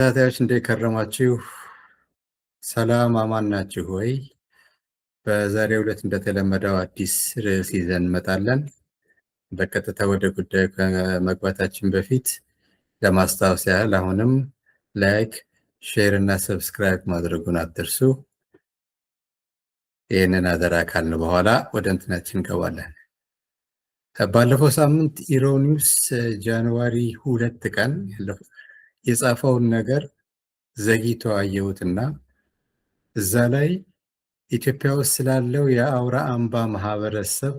ተከታታዮች እንዴት ከረማችሁ? ሰላም አማን ናችሁ ወይ? በዛሬው ዕለት እንደተለመደው አዲስ ርዕስ ይዘን እንመጣለን። በቀጥታ ወደ ጉዳዩ ከመግባታችን በፊት ለማስታወስ ያህል አሁንም ላይክ፣ ሼር እና ሰብስክራይብ ማድረጉን አትርሱ። ይህንን አደራ ካልን በኋላ ወደ እንትናችን እንገባለን። ባለፈው ሳምንት ኢሮኒውስ ጃንዋሪ 2 ቀን የጻፈውን ነገር ዘግይቶ አየሁትና እዛ ላይ ኢትዮጵያ ውስጥ ስላለው የአውራ አምባ ማህበረሰብ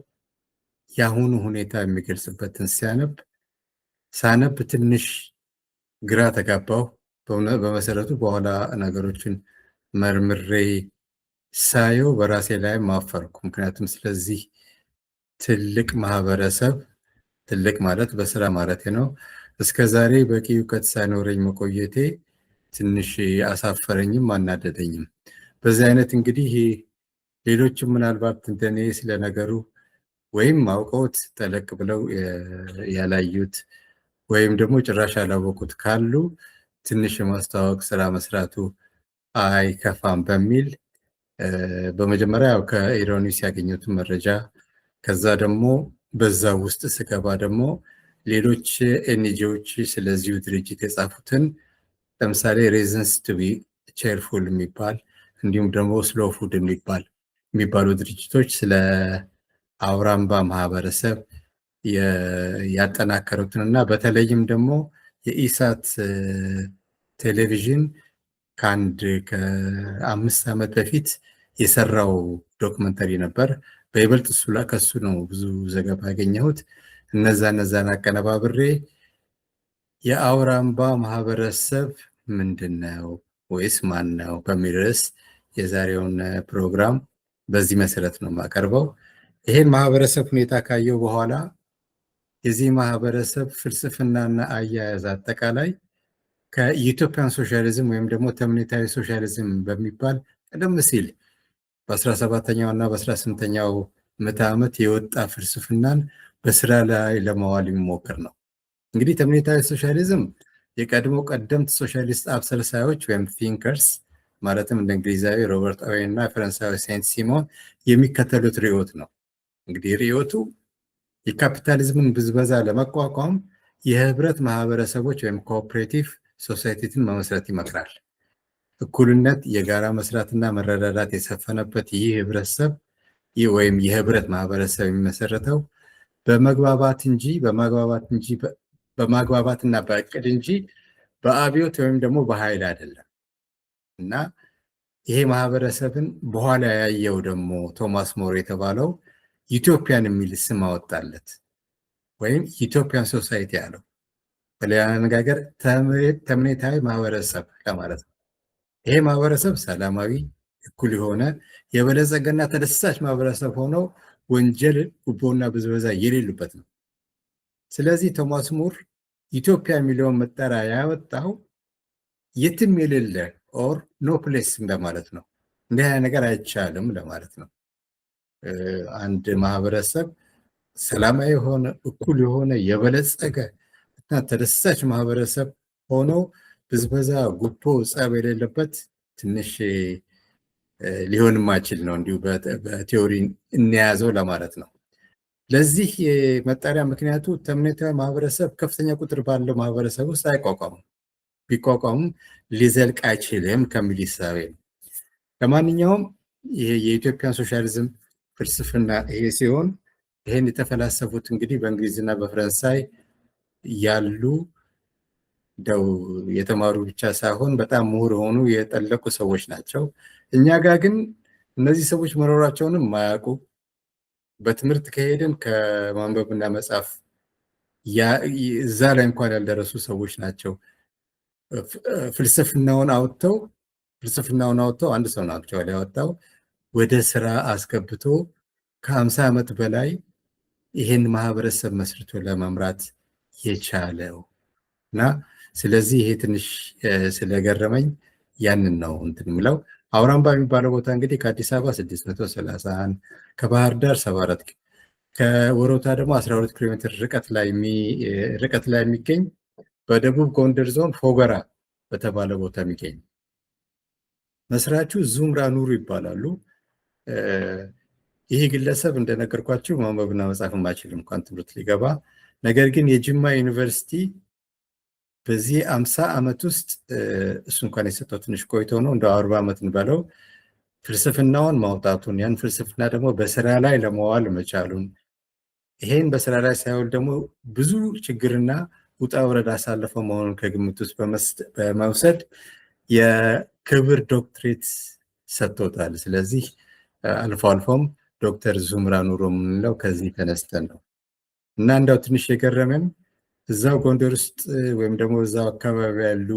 የአሁኑ ሁኔታ የሚገልጽበትን ሳነብ ትንሽ ግራ ተጋባሁ። በመሰረቱ በኋላ ነገሮችን መርምሬ ሳየው በራሴ ላይ ማፈርኩ። ምክንያቱም ስለዚህ ትልቅ ማህበረሰብ፣ ትልቅ ማለት በስራ ማለት ነው፣ እስከ ዛሬ በቂ እውቀት ሳይኖረኝ መቆየቴ ትንሽ አሳፈረኝም አናደደኝም። በዚህ አይነት እንግዲህ ሌሎችም ምናልባት እንደኔ ስለነገሩ ወይም አውቀውት ጠለቅ ብለው ያላዩት ወይም ደግሞ ጭራሽ ያላወቁት ካሉ ትንሽ የማስተዋወቅ ስራ መስራቱ አይከፋም በሚል በመጀመሪያ ያው ከኢሮኒውስ ያገኘሁትን መረጃ ከዛ ደግሞ በዛ ውስጥ ስገባ ደግሞ ሌሎች ኤንጂኦዎች ስለዚሁ ድርጅት የጻፉትን ለምሳሌ ሬዝንስ ቱ ቢ ቼርፉል የሚባል እንዲሁም ደግሞ ስሎ ፉድ የሚባሉ ድርጅቶች ስለ አውራምባ ማህበረሰብ ያጠናከሩትን እና በተለይም ደግሞ የኢሳት ቴሌቪዥን ከ5 ዓመት በፊት የሰራው ዶክመንተሪ ነበር። በይበልጥ ከሱ ነው ብዙ ዘገባ ያገኘሁት። እነዛን አቀነባብሬ የአውራምባ ማህበረሰብ ምንድን ነው ወይስ ማን ነው በሚል ርዕስ የዛሬውን ፕሮግራም በዚህ መሰረት ነው የማቀርበው። ይሄን ማህበረሰብ ሁኔታ ካየው በኋላ የዚህ ማህበረሰብ ፍልስፍናና አያያዝ አጠቃላይ ከኢትዮጵያን ሶሻሊዝም ወይም ደግሞ ተምኔታዊ ሶሻሊዝም በሚባል ቀደም ሲል በ17ኛው እና በ18ኛው ምዕተ ዓመት የወጣ ፍልስፍናን በስራ ላይ ለማዋል የሚሞክር ነው። እንግዲህ ተምኔታዊ ሶሻሊዝም የቀድሞ ቀደምት ሶሻሊስት አብሰልሳዮች ወይም ቲንከርስ ማለትም እንደ እንግሊዛዊ ሮበርት ኦዌን እና ፈረንሳዊ ሴንት ሲሞን የሚከተሉት ርዕዮት ነው። እንግዲህ ርዕዮቱ የካፒታሊዝምን ብዝበዛ ለመቋቋም የህብረት ማህበረሰቦች ወይም ኮኦፕሬቲቭ ሶሳይቲን መመስረት ይመክራል። እኩልነት፣ የጋራ መስራትና መረዳዳት የሰፈነበት ይህ ህብረተሰብ ወይም የህብረት ማህበረሰብ የሚመሰረተው በማግባባትና በእቅድ እንጂ በአብዮት ወይም ደግሞ በኃይል አይደለም እና ይሄ ማህበረሰብን በኋላ ያየው ደግሞ ቶማስ ሞር የተባለው ኢትዮጵያን የሚል ስም አወጣለት ወይም ኢትዮጵያን ሶሳይቲ ያለው። በሌላ አነጋገር ተምኔታዊ ማህበረሰብ ለማለት ነው። ይሄ ማህበረሰብ ሰላማዊ፣ እኩል የሆነ የበለጸገና ተደሳች ማህበረሰብ ሆኖ ወንጀል፣ ጉቦና ብዝበዛ የሌሉበት ነው። ስለዚህ ቶማስ ሙር ኢትዮጵያ የሚለውን መጠሪያ ያወጣው የትም የሌለ ኦር ኖ ፕሌስ እንደማለት ነው። እንዲህ አይነት ነገር አይቻልም ለማለት ነው። አንድ ማህበረሰብ ሰላማዊ የሆነ እኩል የሆነ የበለጸገ እና ተደሳች ማህበረሰብ ሆኖ ብዝበዛ፣ ጉቦ፣ ጸብ የሌለበት ትንሽ ሊሆን ማይችል ነው። እንዲሁ በቲዮሪ እንያዘው ለማለት ነው። ለዚህ መጠሪያ ምክንያቱ ተምኔታዊ ማህበረሰብ ከፍተኛ ቁጥር ባለው ማህበረሰብ ውስጥ አይቋቋምም፣ ቢቋቋሙም ሊዘልቅ አይችልም ከሚል ሂሳቤ ነው። ለማንኛውም ይሄ የኢትዮጵያን ሶሻሊዝም ፍልስፍና ይሄ ሲሆን ይሄን የተፈላሰፉት እንግዲህ በእንግሊዝና በፈረንሳይ ያሉ ደው የተማሩ ብቻ ሳይሆን በጣም ምሁር የሆኑ የጠለቁ ሰዎች ናቸው። እኛ ጋር ግን እነዚህ ሰዎች መኖራቸውንም ማያውቁ በትምህርት ከሄድን ከማንበብና መጻፍ እዛ ላይ እንኳን ያልደረሱ ሰዎች ናቸው። ፍልስፍናውን አውጥተው አንድ ሰው ናቸው ያወጣው ወደ ስራ አስገብቶ ከ50 ዓመት በላይ ይሄን ማህበረሰብ መስርቶ ለመምራት የቻለው እና ስለዚህ ይሄ ትንሽ ስለገረመኝ ያንን ነው እንትን የምለው። አውራምባ የሚባለው ቦታ እንግዲህ ከአዲስ አበባ 631 ከባህር ዳር 74 ከወሮታ ደግሞ 12 ኪሎ ሜትር ርቀት ላይ የሚገኝ በደቡብ ጎንደር ዞን ፎገራ በተባለ ቦታ የሚገኝ መስራቹ ዙምራ ኑሩ ይባላሉ። ይህ ግለሰብ እንደነገርኳችሁ ማንበብና መጻፍም አይችልም እንኳን ትምህርት ሊገባ። ነገር ግን የጅማ ዩኒቨርሲቲ በዚህ 50 ዓመት ውስጥ እሱ እንኳን የሰጠው ትንሽ ቆይቶ ነው እንደ 40 ዓመት እንበለው ፍልስፍናውን ማውጣቱን ያን ፍልስፍና ደግሞ በስራ ላይ ለመዋል መቻሉን ይሄን በስራ ላይ ሳይውል ደግሞ ብዙ ችግርና ውጣ ውረድ አሳልፈው መሆኑን ከግምት ውስጥ በመውሰድ የክብር ዶክትሬት ሰጥቶታል። ስለዚህ አልፎ አልፎም ዶክተር ዙምራ ኑሮ የምንለው ከዚህ ተነስተን ነው እና እንዳው ትንሽ የገረመን እዛው ጎንደር ውስጥ ወይም ደግሞ እዛው አካባቢ ያሉ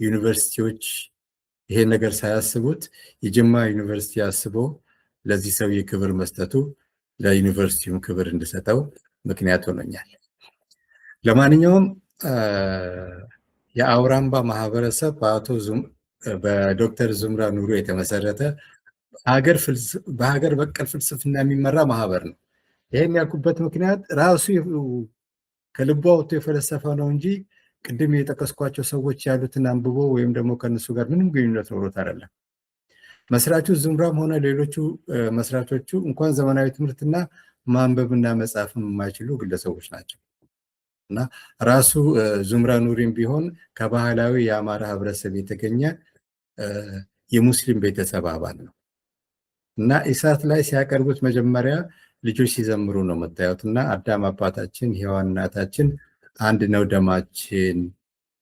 ዩኒቨርሲቲዎች ይሄን ነገር ሳያስቡት የጅማ ዩኒቨርሲቲ አስቦ ለዚህ ሰው የክብር መስጠቱ ለዩኒቨርሲቲውም ክብር እንድሰጠው ምክንያት ሆኖኛል። ለማንኛውም የአውራምባ ማህበረሰብ በዶክተር ዙምራ ኑሮ የተመሰረተ በሀገር በቀል ፍልስፍና የሚመራ ማህበር ነው። ይሄን ያልኩበት ምክንያት ራሱ ከልቧ ወጥቶ የፈለሰፈ ነው እንጂ ቅድም የጠቀስኳቸው ሰዎች ያሉትን አንብቦ ወይም ደግሞ ከነሱ ጋር ምንም ግንኙነት ኖሮት አይደለም። መስራቹ ዙምራም ሆነ ሌሎቹ መስራቾቹ እንኳን ዘመናዊ ትምህርትና ማንበብና መጻፍም የማይችሉ ግለሰቦች ናቸው እና ራሱ ዙምራ ኑሪም ቢሆን ከባህላዊ የአማራ ህብረተሰብ የተገኘ የሙስሊም ቤተሰብ አባል ነው እና ኢሳት ላይ ሲያቀርቡት መጀመሪያ ልጆች ሲዘምሩ ነው መታየት እና አዳም አባታችን ሔዋን እናታችን አንድ ነው ደማችን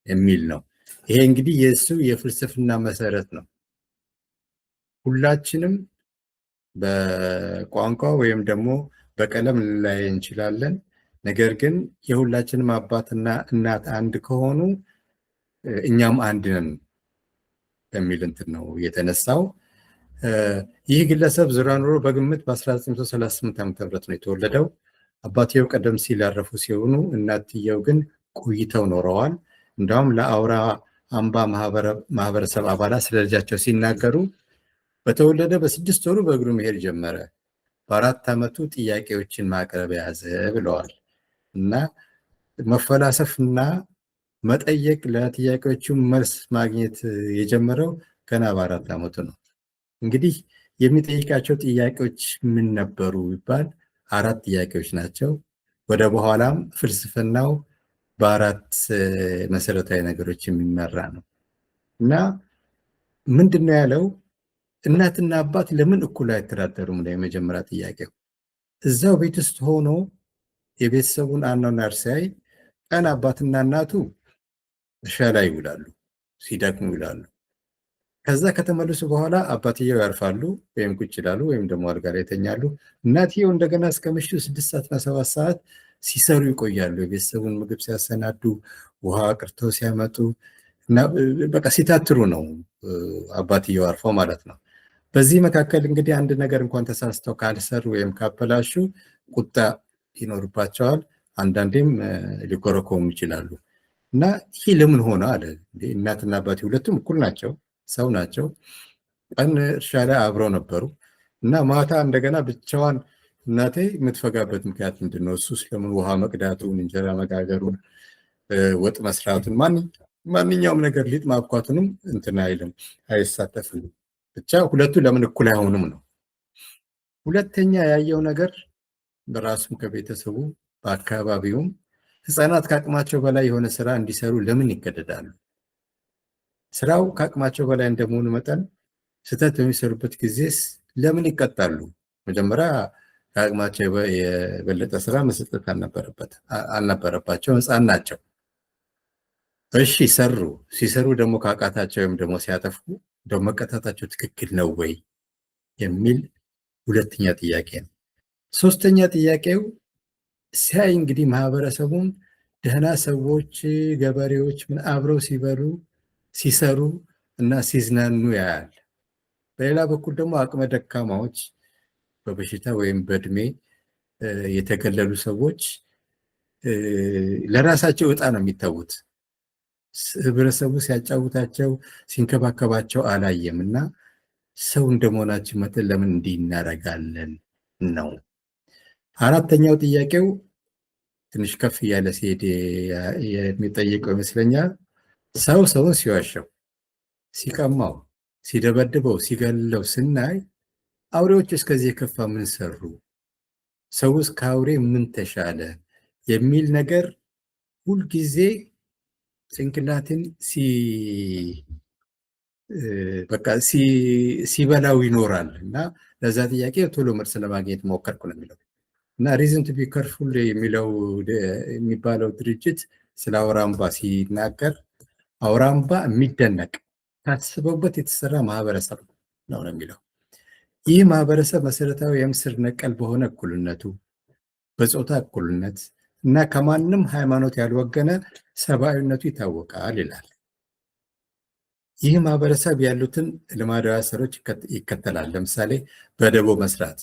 የሚል ነው። ይሄ እንግዲህ የእሱ የፍልስፍና መሰረት ነው። ሁላችንም በቋንቋ ወይም ደግሞ በቀለም ላይ እንችላለን፣ ነገር ግን የሁላችንም አባትና እናት አንድ ከሆኑ እኛም አንድ ነን የሚል እንትን ነው የተነሳው። ይህ ግለሰብ ዙምራ ኑሮ በግምት በ1938 ዓ.ም ነው የተወለደው። አባትየው ቀደም ሲል ያረፉ ሲሆኑ እናትየው ግን ቆይተው ኖረዋል። እንደውም ለአውራ አምባ ማህበረሰብ አባላት ስለ ልጃቸው ሲናገሩ በተወለደ በ6 ወሩ በእግሩ መሄድ ጀመረ፣ በ4 ዓመቱ ጥያቄዎችን ማቅረብ ያዘ ብለዋል እና መፈላሰፍና መጠየቅ ለጥያቄዎቹ መልስ ማግኘት የጀመረው ገና በ4 ዓመቱ ነው። እንግዲህ የሚጠይቃቸው ጥያቄዎች ምን ነበሩ ይባል 4 ጥያቄዎች ናቸው። ወደ በኋላም ፍልስፍናው በ4 መሰረታዊ ነገሮች የሚመራ ነው እና ምንድነው ያለው? እናትና አባት ለምን እኩል አይተዳደሩም ነው የመጀመሪያ ጥያቄው። እዛው ቤት ውስጥ ሆኖ የቤተሰቡን አኗኗር ሲያይ ቀን አባትና እናቱ እርሻ ላይ ይውላሉ፣ ሲደክሙ ይውላሉ። ከዛ ከተመለሱ በኋላ አባትየው ያርፋሉ ወይም ቁጭ ይላሉ ወይም ደግሞ አልጋ ላይ ይተኛሉ። እናትየው እንደገና እስከ ምሽቱ 6 ሰዓትና 7 ሰዓት ሲሰሩ ይቆያሉ። የቤተሰቡን ምግብ ሲያሰናዱ፣ ውሃ ቅርተው ሲያመጡ እና በቃ ሲታትሩ ነው አባትየው አርፈው ማለት ነው። በዚህ መካከል እንግዲህ አንድ ነገር እንኳን ተሳስተው ካልሰሩ ወይም ካበላሹ ቁጣ ይኖርባቸዋል። አንዳንዴም ሊኮረኮሙ ይችላሉ እና ይህ ለምን ሆነ አለ። እናትና አባቴ ሁለቱም እኩል ናቸው፣ ሰው ናቸው። ቀን እርሻ ላይ አብረው ነበሩ እና ማታ እንደገና ብቻዋን እናቴ የምትፈጋበት ምክንያት ምንድን ነው? እሱ ስለምን ውሃ መቅዳቱን፣ እንጀራ መጋገሩን፣ ወጥ መስራቱን፣ ማንኛውም ነገር ሊጥ ማብኳቱንም እንትን አይልም፣ አይሳተፍም። ብቻ ሁለቱ ለምን እኩል አይሆኑም ነው። ሁለተኛ ያየው ነገር በራሱም ከቤተሰቡ በአካባቢውም ህፃናት ከአቅማቸው በላይ የሆነ ስራ እንዲሰሩ ለምን ይገደዳሉ? ስራው ከአቅማቸው በላይ እንደመሆኑ መጠን ስህተት በሚሰሩበት ጊዜስ ለምን ይቀጣሉ? መጀመሪያ ከአቅማቸው የበለጠ ስራ መስጠት አልነበረባቸው፣ ህፃን ናቸው። እሺ ሰሩ። ሲሰሩ ደግሞ ካቃታቸው ወይም ደግሞ ሲያጠፉ ደግሞ መቀጣታቸው ትክክል ነው ወይ የሚል ሁለተኛ ጥያቄ ነው። ሶስተኛ ጥያቄው ሲያይ እንግዲህ ማህበረሰቡን ደህና ሰዎች፣ ገበሬዎች ምን አብረው ሲበሉ ሲሰሩ እና ሲዝናኑ ያያል። በሌላ በኩል ደግሞ አቅመ ደካማዎች፣ በበሽታ ወይም በእድሜ የተገለሉ ሰዎች ለራሳቸው እጣ ነው የሚታዩት። ህብረተሰቡ ሲያጫውታቸው ሲንከባከባቸው አላየም እና ሰው እንደመሆናችን መጠን ለምን እንዲህ እናደርጋለን ነው። አራተኛው ጥያቄው ትንሽ ከፍ እያለ ሲሄድ የሚጠይቀው ይመስለኛል። ሰውን ሲዋሸው፣ ሲቀማው፣ ሲደበድበው፣ ሲገለው ስናይ አውሬዎች እስከዚህ የከፋ ምን ሰሩ? ሰውስ ከአውሬ ምን ተሻለ? የሚል ነገር ሁልጊዜ ጭንቅላትን በቃ ሲበላው ይኖራል እና ለዛ ጥያቄ ቶሎ መልስ ለማግኘት ሞከርኩ ነው የሚለው እና ሪዝን ቱ ቢ ከርፉል የሚባለው ድርጅት ስለ አውራምባ ሲናገር አውራምባ የሚደነቅ ታስበውበት የተሰራ ማህበረሰብ ነው የሚለው። ይህ ማህበረሰብ መሰረታዊ የምስር ነቀል በሆነ እኩልነቱ፣ በጾታ እኩልነት እና ከማንም ሃይማኖት ያልወገነ ሰብአዊነቱ ይታወቃል ይላል። ይህ ማህበረሰብ ያሉትን ልማዳዊ አሰሮች ይከተላል። ለምሳሌ በደቦ መስራት፣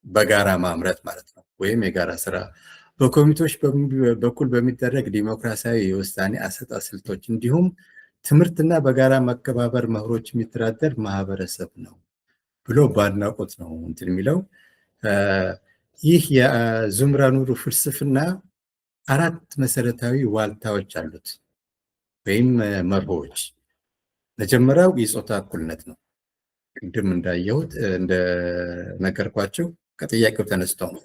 በጋራ ማምረት ማለት ነው፣ ወይም የጋራ ስራ፣ በኮሚቴዎች በኩል በሚደረግ ዲሞክራሲያዊ የውሳኔ አሰጣጥ ስልቶች፣ እንዲሁም ትምህርትና በጋራ መከባበር መርሆች የሚተዳደር ማህበረሰብ ነው ብሎ በአድናቆት ነው እንትን የሚለው። ይህ የዙምራ ኑሩ ፍልስፍና 4 መሰረታዊ ዋልታዎች አሉት ወይም መርሆች። መጀመሪያው የጾታ እኩልነት ነው። ቅድም እንዳየሁት እንደነገርኳቸው ከጥያቄው ተነስተው ነው።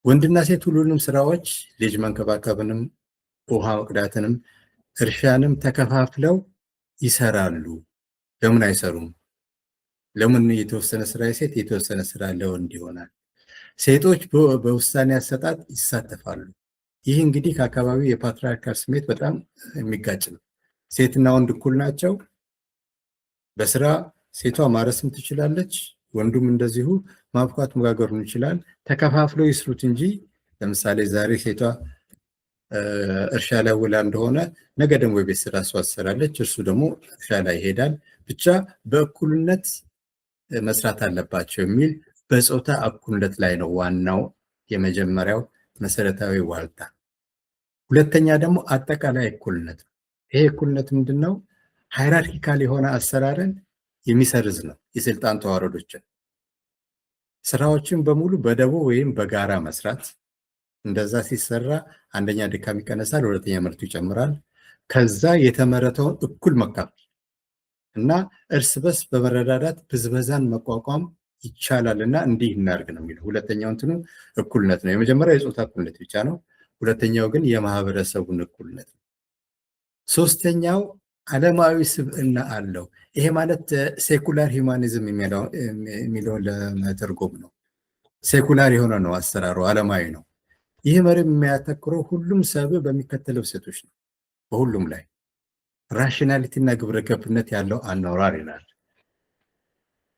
ወንድና ሴት ሁሉንም ስራዎች ልጅ መንከባከብንም፣ ውሃ መቅዳትንም፣ እርሻንም ተከፋፍለው ይሰራሉ። ለምን አይሰሩም? ለምን የተወሰነ ስራ የሴት የተወሰነ ስራ ለወንድ ይሆናል? ሴቶች በውሳኔ አሰጣጥ ይሳተፋሉ። ይህ እንግዲህ ከአካባቢው የፓትሪያርካል ስሜት በጣም የሚጋጭ ነው። ሴትና ወንድ እኩል ናቸው። በስራ ሴቷ ማረስም ትችላለች፣ ወንዱም እንደዚሁ ማብኳት መጋገሩን ይችላል። ተከፋፍለው ይስሩት እንጂ ለምሳሌ ዛሬ ሴቷ እርሻ ላይ ውላ እንደሆነ ነገ ደግሞ የቤት ስራ እሷ ትሰራለች፣ እርሱ ደግሞ እርሻ ላይ ይሄዳል። ብቻ በእኩልነት መስራት አለባቸው የሚል በጾታ እኩልነት ላይ ነው ዋናው የመጀመሪያው መሰረታዊ ዋልታ። ሁለተኛ ደግሞ አጠቃላይ እኩልነት ነው። ይሄ እኩልነት ምንድን ነው? ሃይራርኪካል የሆነ አሰራርን የሚሰርዝ ነው። የስልጣን ተዋረዶችን፣ ስራዎችን በሙሉ በደቦ ወይም በጋራ መስራት። እንደዛ ሲሰራ አንደኛ ድካም ይቀነሳል፣ ሁለተኛ ምርቱ ይጨምራል። ከዛ የተመረተውን እኩል መካፈል እና እርስ በርስ በመረዳዳት ብዝበዛን መቋቋም ይቻላል እና እንዲህ እናድርግ ነው የሚለው። ሁለተኛው እንትኑ እኩልነት ነው። የመጀመሪያው የጾታ እኩልነት ብቻ ነው። ሁለተኛው ግን የማህበረሰቡን እኩልነት ነው። ሶስተኛው ዓለማዊ ስብዕና አለው። ይሄ ማለት ሴኩላር ሂውማኒዝም የሚለውን ለመተርጎም ነው። ሴኩላር የሆነ ነው አሰራሩ፣ ዓለማዊ ነው። ይህ መርህ የሚያተኩረው ሁሉም ሰብ በሚከተለው ሴቶች ነው። በሁሉም ላይ ራሽናሊቲ እና ግብረ ገብነት ያለው አኗኗር ይላል።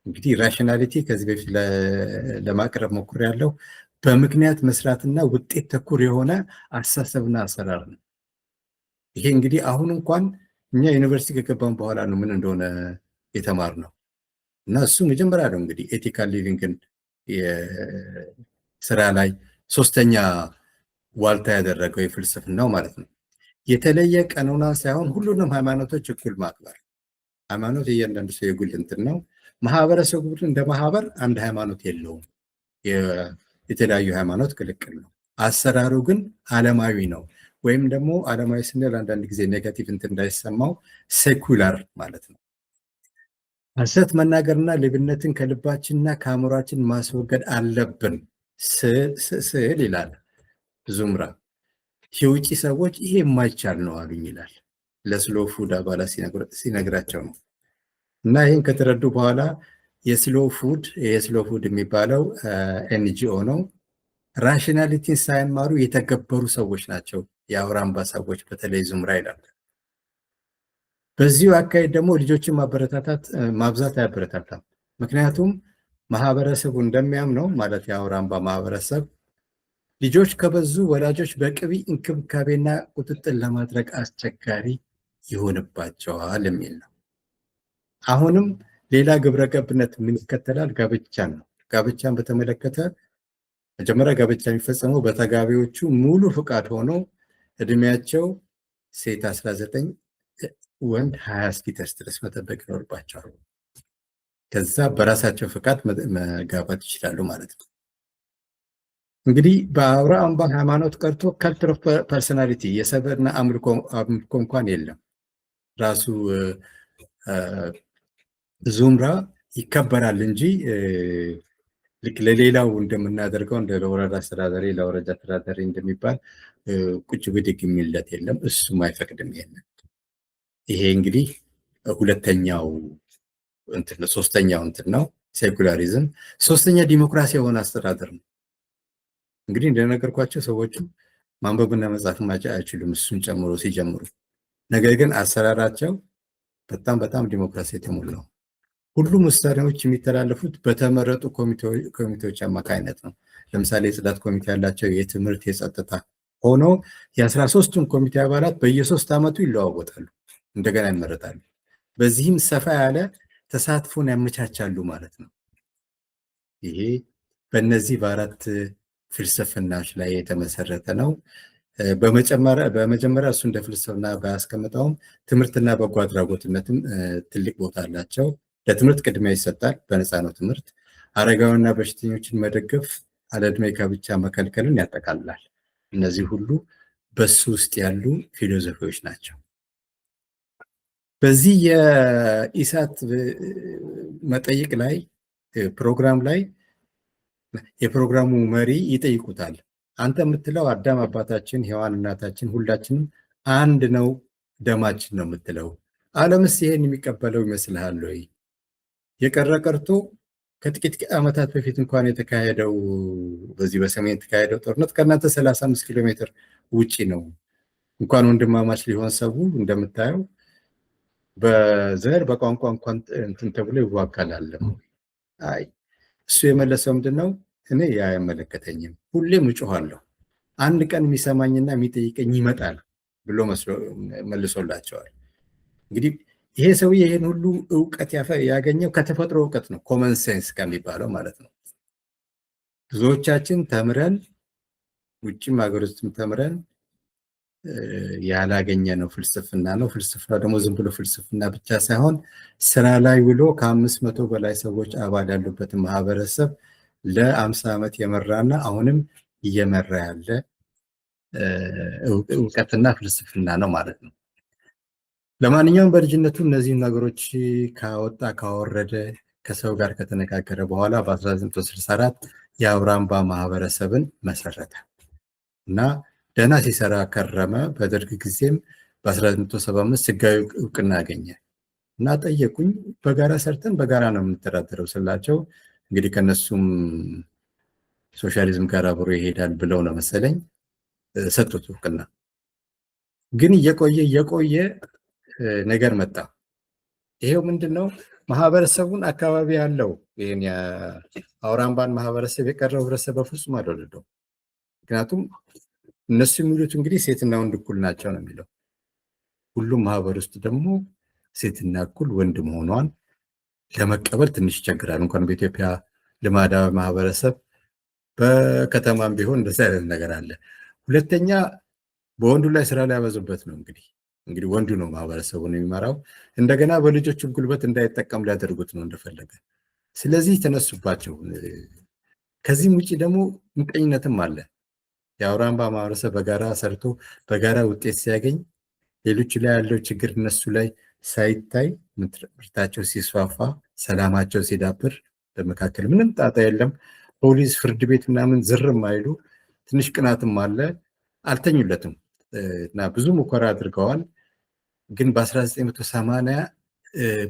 እንግዲህ ራሽናሊቲ ከዚህ በፊት ለማቅረብ ሞክሬያለሁ። በምክንያት መስራትና ውጤት ተኮር የሆነ አስተሳሰብና አሰራር ነው። ይሄ እንግዲህ አሁን እንኳን እኛ ዩኒቨርሲቲ ከገባን በኋላ ነው ምን እንደሆነ የተማርነው እና እሱ መጀመሪያ ነው እንግዲህ ኤቲካል ሊቪንግን ስራ ላይ ሶስተኛ ዋልታ ያደረገው የፍልስፍናው ማለት ነው። የተለየ ቀኖና ሳይሆን ሁሉንም ሃይማኖቶች እኩል ማክበር። ሃይማኖት እያንዳንዱ ሰው የግል እንትን ነው። ማህበረሰቡ እንደ ማህበር አንድ ሃይማኖት የለውም። የተለያዩ ሃይማኖት ቅልቅል ነው። አሰራሩ ግን ዓለማዊ ነው። ወይም ደግሞ ዓለማዊ ስንል አንዳንድ ጊዜ ኔጋቲቭ እንትን እንዳይሰማው ሴኩላር ማለት ነው። ሐሰት መናገርና ሌብነትን ከልባችንና ከአእምሯችን ማስወገድ አለብን ስል ይላል ዙምራ። የውጭ ሰዎች ይሄ የማይቻል ነው አሉኝ ይላል ለስሎ ፉድ አባላት ሲነግራቸው ነው። እና ይህን ከተረዱ በኋላ የስሎ ፉድ የሚባለው ኤንጂኦ ነው። ራሽናሊቲን ሳይማሩ የተገበሩ ሰዎች ናቸው የአውራምባ ሰዎች፣ በተለይ ዙምራ ይላል። በዚሁ አካሄድ ደግሞ ልጆችን ማብዛት አያበረታታም። ምክንያቱም ማህበረሰቡ እንደሚያምነው ማለት የአውራምባ ማህበረሰብ ልጆች ከበዙ ወላጆች በቅቢ እንክብካቤና ቁጥጥር ለማድረግ አስቸጋሪ ይሆንባቸዋል የሚል ነው። አሁንም ሌላ ግብረ ገብነት ምን ይከተላል? ጋብቻን ነው። ጋብቻን በተመለከተ መጀመሪያ ጋብቻ የሚፈጸመው በተጋቢዎቹ ሙሉ ፍቃድ ሆኖ እድሜያቸው ሴት 19 ወንድ 20 እስኪደርስ ድረስ መጠበቅ ይኖርባቸዋል። ከዛ በራሳቸው ፍቃድ መጋባት ይችላሉ ማለት ነው። እንግዲህ በአውራ አምባ ሃይማኖት ቀርቶ ካልቸር ኦፍ ፐርሶናሊቲ የሰብዕና አምልኮ እንኳን የለም። ራሱ ዙምራ ይከበራል እንጂ ልክ ለሌላው እንደምናደርገው እንደ ለወረዳ አስተዳዳሪ ለወረዳ አስተዳዳሪ እንደሚባል ቁጭ ብድግ የሚለት የለም። እሱም አይፈቅድም። ይሄ እንግዲህ ሁለተኛው እንትን ነው። ሶስተኛው እንትን ነው ሴኩላሪዝም። ሶስተኛ ዲሞክራሲ የሆነ አስተዳደር ነው። እንግዲህ እንደነገርኳቸው ሰዎቹ ማንበብና መጻፍ አይችሉም፣ እሱን ጨምሮ ሲጀምሩ። ነገር ግን አሰራራቸው በጣም ዲሞክራሲ የተሞላው፣ ሁሉም ውሳኔዎች የሚተላለፉት በተመረጡ ኮሚቴዎች አማካኝነት ነው። ለምሳሌ የጽዳት ኮሚቴ ያላቸው፣ የትምህርት፣ የጸጥታ ሆኖ የ13ቱም ኮሚቴ አባላት በየ3 ዓመቱ ይለዋወጣሉ፣ እንደገና ይመረጣሉ። በዚህም ሰፋ ያለ ተሳትፎን ያመቻቻሉ ማለት ነው። ይሄ በእነዚህ በአራት ፍልስፍናዎች ላይ የተመሰረተ ነው። በመጀመሪያ እሱ እንደ ፍልስፍና ባያስቀምጠውም ትምህርትና በጎ አድራጎትነትም ትልቅ ቦታ አላቸው። ለትምህርት ቅድሚያ ይሰጣል፣ በነፃ ነው ትምህርት። አረጋውያንና በሽተኞችን መደገፍ፣ አለዕድሜ ጋብቻ መከልከልን ያጠቃልላል። እነዚህ ሁሉ በሱ ውስጥ ያሉ ፊሎሶፊዎች ናቸው። በዚህ የኢሳት መጠይቅ ላይ ፕሮግራም ላይ የፕሮግራሙ መሪ ይጠይቁታል። አንተ የምትለው አዳም አባታችን፣ ሔዋን እናታችን፣ ሁላችንም አንድ ነው ደማችን ነው የምትለው፣ ዓለምስ ይሄን የሚቀበለው ይመስልሃል ወይ? የቀረ ቀርቶ ከጥቂት ዓመታት በፊት እንኳን የተካሄደው በዚህ በሰሜን የተካሄደው ጦርነት ከእናንተ 35 ኪሎ ሜትር ውጪ ነው። እንኳን ወንድማማች ሊሆን ሰው እንደምታየው በዘር በቋንቋ እንኳን እንትን ተብሎ ይዋጋላል። አይ እሱ የመለሰው ምንድነው? እኔ ያ አይመለከተኝም፣ ሁሌም እጮሃለሁ፣ አንድ ቀን የሚሰማኝና የሚጠይቀኝ ይመጣል ብሎ መልሶላቸዋል። እንግዲህ ይሄ ሰውዬ ይሄን ሁሉ እውቀት ያገኘው ከተፈጥሮ እውቀት ነው፣ ኮመን ሴንስ ከሚባለው ማለት ነው። ብዙዎቻችን ተምረን ውጭም ሀገር ውስጥም ተምረን ያላገኘ ነው ፍልስፍና ነው። ፍልስፍና ደግሞ ዝም ብሎ ፍልስፍና ብቻ ሳይሆን ስራ ላይ ውሎ ከ500 በላይ ሰዎች አባል ያሉበትን ማህበረሰብ ለ50 ዓመት የመራና አሁንም እየመራ ያለ እውቀትና ፍልስፍና ነው ማለት ነው። ለማንኛውም በልጅነቱ እነዚህ ነገሮች ካወጣ ካወረደ ከሰው ጋር ከተነጋገረ በኋላ በ1964 የአውራ አምባ ማህበረሰብን መሰረተ እና ደህና ሲሰራ ከረመ። በደርግ ጊዜም በ1975 ህጋዊ እውቅና አገኘ እና ጠየቁኝ፣ በጋራ ሰርተን በጋራ ነው የምንተዳደረው ስላቸው፣ እንግዲህ ከነሱም ሶሻሊዝም ጋር አብሮ ይሄዳል ብለው ነው መሰለኝ ሰጡት እውቅና። ግን እየቆየ ነገር መጣ። ይሄው ምንድነው? ማህበረሰቡን አካባቢ ያለው ይሄን የአውራ አምባን ማህበረሰብ የቀረው ህብረተሰብ በፍጹም አልወደደው። ምክንያቱም እነሱ የሚሉት እንግዲህ ሴትና ወንድ እኩል ናቸው ነው የሚለው። ሁሉም ማህበር ውስጥ ደግሞ ሴትና እኩል ወንድ መሆኗን ለመቀበል ትንሽ ይቸግራል። እንኳን በኢትዮጵያ ልማዳዊ ማህበረሰብ በከተማም ቢሆን እንደዛ አይነት ነገር አለ። ሁለተኛ በወንዱ ላይ ስራ ላይ ያበዙበት ነው። እንግዲህ ወንዱ ነው ማህበረሰቡን የሚመራው። እንደገና በልጆቹ ጉልበት እንዳይጠቀም ሊያደርጉት ነው እንደፈለገ። ስለዚህ ተነሱባቸው። ከዚህም ውጭ ደግሞ ምቀኝነትም አለ። የአውራ አምባ ማህበረሰብ በጋራ ሰርቶ በጋራ ውጤት ሲያገኝ ሌሎች ላይ ያለው ችግር እነሱ ላይ ሳይታይ ምርታቸው ሲስፋፋ፣ ሰላማቸው ሲዳብር በመካከል ምንም ጣጣ የለም። ፖሊስ፣ ፍርድ ቤት ምናምን ዝርም አይሉ። ትንሽ ቅናትም አለ። አልተኙለትም እና ብዙ ሙከራ አድርገዋል። ግን በ1980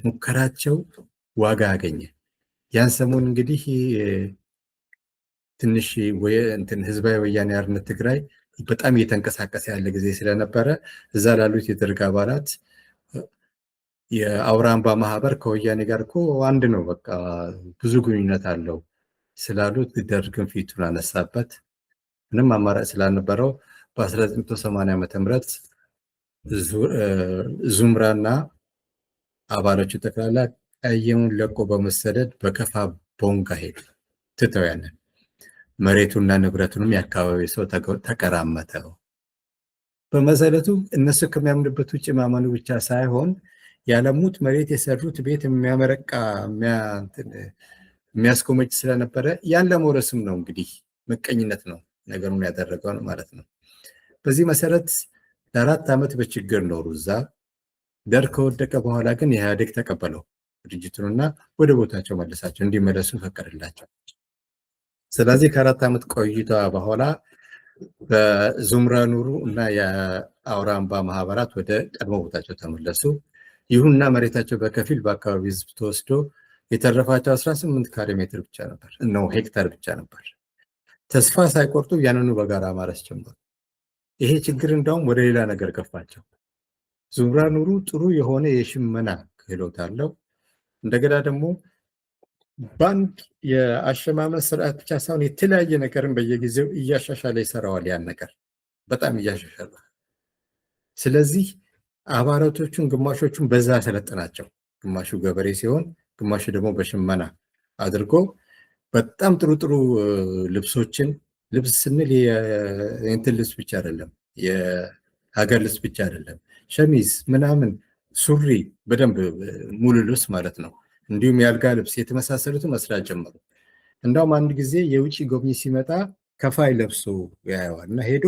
ሙከራቸው ዋጋ አገኘ። ያን ሰሞን እንግዲህ ትንሽ ህዝባዊ ወያኔ ሓርነት ትግራይ በጣም እየተንቀሳቀሰ ያለ ጊዜ ስለነበረ እዛ ላሉት የደርግ አባላት የአውራ አምባ ማህበር ከወያኔ ጋር እኮ አንድ ነው፣ በቃ ብዙ ግንኙነት አለው ስላሉት ደርግን ፊቱን አነሳበት። ምንም አማራጭ ስላልነበረው በ1980 ዓ.ም ዙምራና አባሎቹ ጠቅላላ ቀየሙን ለቆ በመሰደድ በከፋ ቦንጋ ሄዱ። ትተው ያንን መሬቱና ንብረቱንም የአካባቢ ሰው ተቀራመተው። በመሰረቱ እነሱ ከሚያምንበት ውጭ ማመኑ ብቻ ሳይሆን ያለሙት መሬት የሰሩት ቤት የሚያመረቃ የሚያስቆመጭ ስለነበረ ያን ለመውረስም ነው እንግዲህ ምቀኝነት ነው ነገሩን ያደረገው ማለት ነው። በዚህ መሰረት ለ4 ዓመት በችግር ኖሩ እዛ። ደርግ ከወደቀ በኋላ ግን ኢህአዴግ ተቀበለው ድርጅቱንና ወደ ቦታቸው መለሳቸው፣ እንዲመለሱ ፈቀደላቸው። ስለዚህ ከ4 ዓመት ቆይታ በኋላ በዙምራ ኑሩ እና የአውራምባ ማህበራት ወደ ቀድሞ ቦታቸው ተመለሱ። ይሁንና መሬታቸው በከፊል በአካባቢ ህዝብ ተወስዶ የተረፋቸው 18 ካሬ ሜትር ብቻ ነበር ነው ሄክታር ብቻ ነበር። ተስፋ ሳይቆርጡ ያንኑ በጋራ ማረስ ጀመሩ። ይሄ ችግር እንደውም ወደ ሌላ ነገር ገፋቸው። ዙምራ ኑሩ ጥሩ የሆነ የሽመና ክህሎት አለው። እንደገና ደግሞ ባንክ የአሸማመን ስርዓት ብቻ ሳይሆን የተለያየ ነገርን በየጊዜው እያሻሻለ ይሰራዋል። ያን ነገር በጣም እያሻሻለ። ስለዚህ አባላቶቹን ግማሾቹን በዛ ሰለጠናቸው። ግማሹ ገበሬ ሲሆን ግማሹ ደግሞ በሽመና አድርጎ በጣም ጥሩ ጥሩ ልብሶችን፣ ልብስ ስንል የእንትን ልብስ ብቻ አይደለም፣ የሀገር ልብስ ብቻ አይደለም፣ ሸሚዝ ምናምን፣ ሱሪ በደንብ ሙሉ ልብስ ማለት ነው። እንዲሁም የአልጋ ልብስ የተመሳሰሉትን መስራት ጀመሩ። እንዳውም አንድ ጊዜ የውጭ ጎብኚ ሲመጣ ከፋይ ለብሶ ያየዋል እና ሄዶ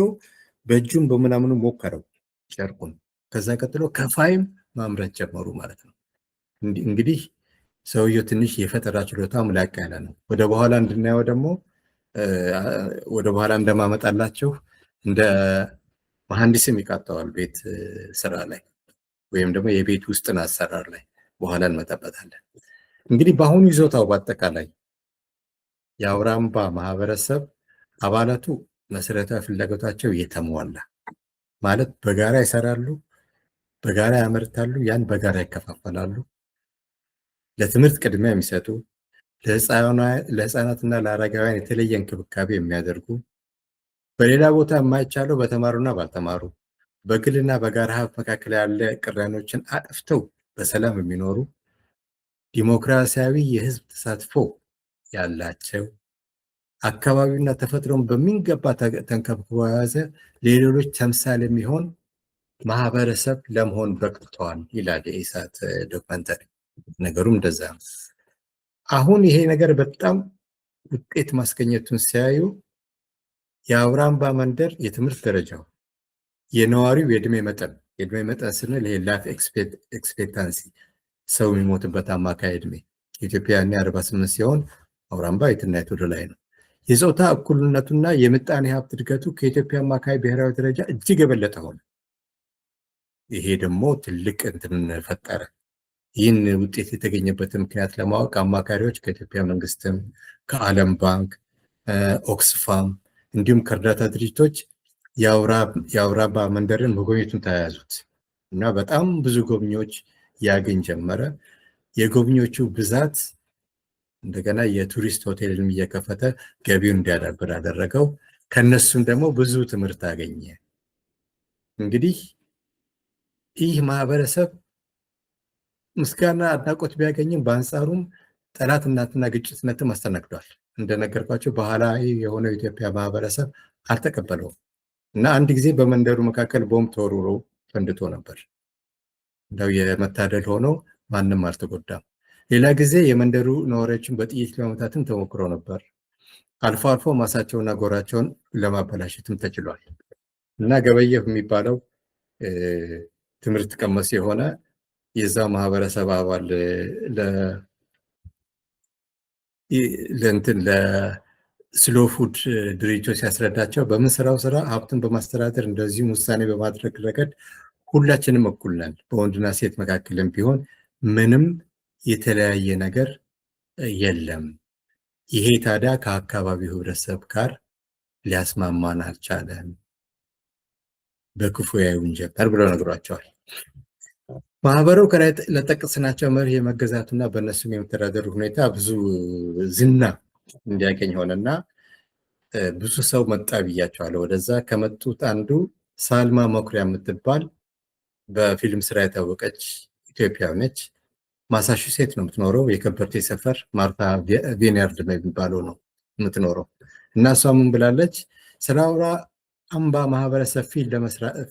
በእጁም በምናምኑ ሞከረው ጨርቁን። ከዛ ቀጥሎ ከፋይም ማምረት ጀመሩ ማለት ነው። እንግዲህ ሰውየው ትንሽ የፈጠራ ችሎታም ላቅ ያለ ነው። ወደ በኋላ እንድናየው ደግሞ ወደ በኋላ እንደማመጣላቸው እንደ መሐንዲስም ይቃጠዋል ቤት ስራ ላይ ወይም ደግሞ የቤት ውስጥን አሰራር ላይ በኋላ እንመጣበታለን። እንግዲህ በአሁኑ ይዞታው በአጠቃላይ የአውራምባ ማህበረሰብ አባላቱ መሰረታዊ ፍላጎታቸው የተሟላ ማለት በጋራ ይሰራሉ፣ በጋራ ያመርታሉ፣ ያን በጋራ ይከፋፈላሉ፣ ለትምህርት ቅድሚያ የሚሰጡ፣ ለህፃናትና ለአረጋውያን የተለየ እንክብካቤ የሚያደርጉ፣ በሌላ ቦታ የማይቻለው በተማሩና ባልተማሩ በግልና በጋራ ሀብት መካከል ያለ ቅራኔዎችን አጥፍተው በሰላም የሚኖሩ፣ ዲሞክራሲያዊ የህዝብ ተሳትፎ ያላቸው፣ አካባቢና ተፈጥሮን በሚገባ ተንከባክቦ የያዘ ለሌሎች ተምሳሌ የሚሆን ማህበረሰብ ለመሆን በቅተዋል ይላል የኢሳት ዶክመንተሪ። ነገሩም እንደዛ ነው። አሁን ይሄ ነገር በጣም ውጤት ማስገኘቱን ሲያዩ የአውራምባ መንደር የትምህርት ደረጃው፣ የነዋሪው የእድሜ መጠን ስንል ይሄ ላይፍ ኤክስፔክታንሲ ሰው የሚሞትበት አማካይ እድሜ ኢትዮጵያ 48 ሲሆን አውራምባ የትና የት ወደ ላይ ነው። የፆታ እኩልነቱና የምጣኔ ሀብት እድገቱ ከኢትዮጵያ አማካይ ብሔራዊ ደረጃ እጅግ የበለጠ ሆነ። ይሄ ደግሞ ትልቅ እንትን ፈጠረ። ይህን ውጤት የተገኘበትን ምክንያት ለማወቅ አማካሪዎች ከኢትዮጵያ መንግስትም፣ ከዓለም ባንክ፣ ኦክስፋም እንዲሁም ከእርዳታ ድርጅቶች የአውራምባ መንደርን መጎብኘቱን ተያያዙት እና በጣም ብዙ ጎብኚዎች ያገኝ ጀመረ። የጎብኚዎቹ ብዛት እንደገና የቱሪስት ሆቴልን እየከፈተ ገቢውን እንዲያዳብር አደረገው። ከነሱም ደግሞ ብዙ ትምህርት አገኘ። እንግዲህ ይህ ማህበረሰብ ምስጋና አድናቆት ቢያገኝም በአንጻሩም ጠላትነትና ግጭትነትም አስተናግዷል። እንደነገርኳቸው ባህላዊ የሆነው የኢትዮጵያ ማህበረሰብ አልተቀበለውም እና አንድ ጊዜ በመንደሩ መካከል ቦምብ ተወርውሮ ፈንድቶ ነበር። እንደው የመታደል ሆኖ ማንም አልተጎዳም። ሌላ ጊዜ የመንደሩ ነዋሪዎችን በጥይት ለመምታትም ተሞክሮ ነበር። አልፎ አልፎ ማሳቸውና ጎራቸውን ለማበላሸትም ተችሏል እና ገበየሁ የሚባለው ትምህርት ቀመስ የሆነ የዛ ማህበረሰብ አባል ለስሎ ፉድ ድርጅቶች ሲያስረዳቸው በምንሰራው ስራ ሀብትን በማስተዳደር እንደዚሁም ውሳኔ በማድረግ ረገድ ሁላችንም እኩል ነን። በወንድና ሴት መካከልም ቢሆን ምንም የተለያየ ነገር የለም። ይሄ ታዲያ ከአካባቢው ህብረተሰብ ጋር ሊያስማማን አልቻለም፣ በክፉ ያዩን ጀመር ብለው ነግሯቸዋል። ማህበሩ ከላይ ለጠቀስናቸው መርህ የመገዛቱና በእነሱም የመተዳደሩ ሁኔታ ብዙ ዝና እንዲያገኝ ሆነና ብዙ ሰው መጣ ብያቸዋለሁ። ወደዛ ከመጡት አንዱ ሳልማ መኩሪያ የምትባል በፊልም ስራ የታወቀች ኢትዮጵያዊ ነች። ማሳቹሴት ነው የምትኖረው። የከበርቴ ሰፈር ማርታ ቬኒያርድ የሚባለው ነው የምትኖረው እና እሷ ምን ብላለች? ስለ አውራምባ ማህበረሰብ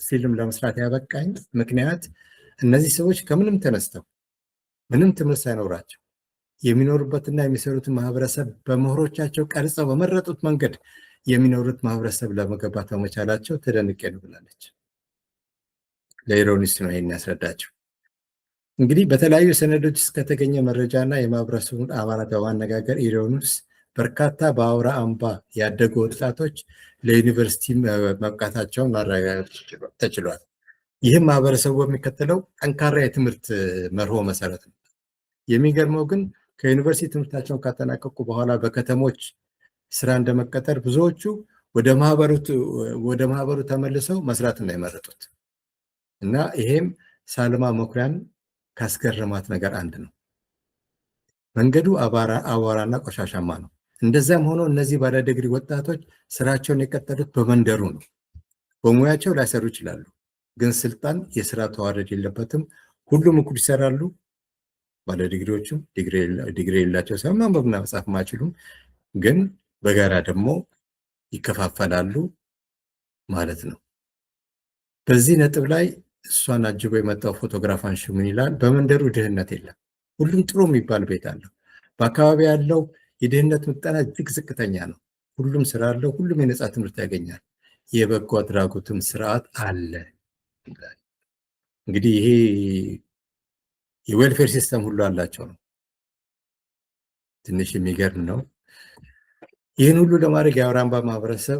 ፊልም ለመስራት ያበቃኝ ምክንያት እነዚህ ሰዎች ከምንም ተነስተው ምንም ትምህርት ሳይኖራቸው የሚኖሩበትና የሚሰሩትን ማህበረሰብ በምሁሮቻቸው ቀርጸው በመረጡት መንገድ የሚኖሩት ማህበረሰብ ለመገንባት በመቻላቸው ተደንቄ ነው ብላለች። ለኢሮኒስት ነው ይሄን ያስረዳቸው። እንግዲህ በተለያዩ ሰነዶች እስከተገኘ መረጃና የማህበረሰቡን አባላት በማነጋገር ኢሮኒስ በርካታ በአውራ አምባ ያደጉ ወጣቶች ለዩኒቨርሲቲ መብቃታቸውን ማረጋገጥ ተችሏል። ይህም ማህበረሰቡ በሚከተለው ጠንካራ የትምህርት መርሆ መሰረት ነው። የሚገርመው ግን ከዩኒቨርሲቲ ትምህርታቸውን ካጠናቀቁ በኋላ በከተሞች ስራ እንደመቀጠር ብዙዎቹ ወደ ማህበሩ ተመልሰው መስራት ነው የመረጡት እና ይሄም ሳልማ መኩሪያን ካስገረማት ነገር አንድ ነው። መንገዱ አቧራና ቆሻሻማ ነው። እንደዛም ሆኖ እነዚህ ባለዲግሪ ወጣቶች ስራቸውን የቀጠሉት በመንደሩ ነው። በሙያቸው ላይሰሩ ይችላሉ፣ ግን ስልጣን የስራ ተዋረድ የለበትም። ሁሉም እኩል ይሰራሉ። ባለዲግሪዎቹም ዲግሪ የሌላቸው ሳይሆን ማንበብና መጻፍ ማይችሉም፣ ግን በጋራ ደግሞ ይከፋፈላሉ ማለት ነው። በዚህ ነጥብ ላይ እሷን አጅቦ የመጣው ፎቶግራፍ አንሺ ምን ይላል? በመንደሩ ድህነት የለም፣ ሁሉም ጥሩ የሚባል ቤት አለው። በአካባቢ ያለው የድህነት ምጣኔ እጅግ ዝቅተኛ ነው። ሁሉም ስራ አለው፣ ሁሉም የነፃ ትምህርት ያገኛል። የበጎ አድራጎትም ስርዓት አለ። እንግዲህ ይሄ የዌልፌር ሲስተም ሁሉ አላቸው ነው። ትንሽ የሚገርም ነው። ይህን ሁሉ ለማድረግ የአውራምባ ማህበረሰብ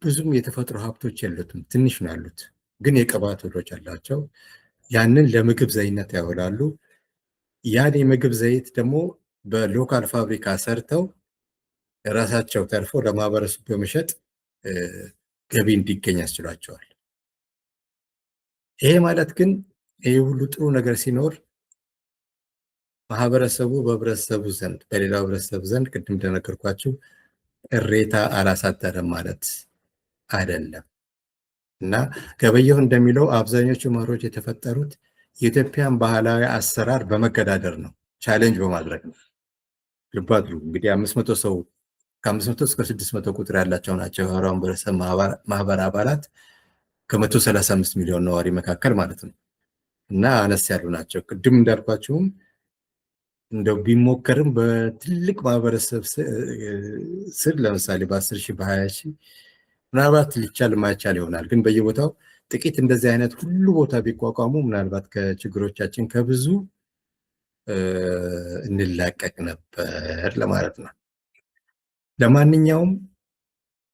ብዙም የተፈጥሮ ሀብቶች የሉትም፣ ትንሽ ነው ያሉት፣ ግን የቅባት እህሎች አላቸው። ያንን ለምግብ ዘይነት ያውላሉ። ያን የምግብ ዘይት ደግሞ በሎካል ፋብሪካ ሰርተው ራሳቸው ተርፎ ለማህበረሰቡ በመሸጥ ገቢ እንዲገኝ ያስችሏቸዋል። ይሄ ማለት ግን ይሄ ሁሉ ጥሩ ነገር ሲኖር ማህበረሰቡ በህብረተሰቡ ዘንድ በሌላው ህብረተሰብ ዘንድ ቅድም እንደነገርኳችሁ ቅሬታ አላሳደረም ማለት አይደለም እና ገበየሁ እንደሚለው አብዛኞቹ መሪዎች የተፈጠሩት የኢትዮጵያን ባህላዊ አሰራር በመገዳደር ነው፣ ቻሌንጅ በማድረግ ነው። ልብ አድርጉ እንግዲህ 500 ሰው ከ500 እስከ 600 ቁጥር ያላቸው ናቸው የአውራምባ ማህበረሰብ ማህበር አባላት ከ135 ሚሊዮን ነዋሪ መካከል ማለት ነው እና አነስ ያሉ ናቸው። ቅድም እንዳልኳችሁም እንደው ቢሞከርም በትልቅ ማህበረሰብ ስር ለምሳሌ በ10 ሺህ በ20 ሺህ ምናልባት ሊቻል ማይቻል ይሆናል። ግን በየቦታው ጥቂት እንደዚህ አይነት ሁሉ ቦታ ቢቋቋሙ ምናልባት ከችግሮቻችን ከብዙ እንላቀቅ ነበር ለማለት ነው። ለማንኛውም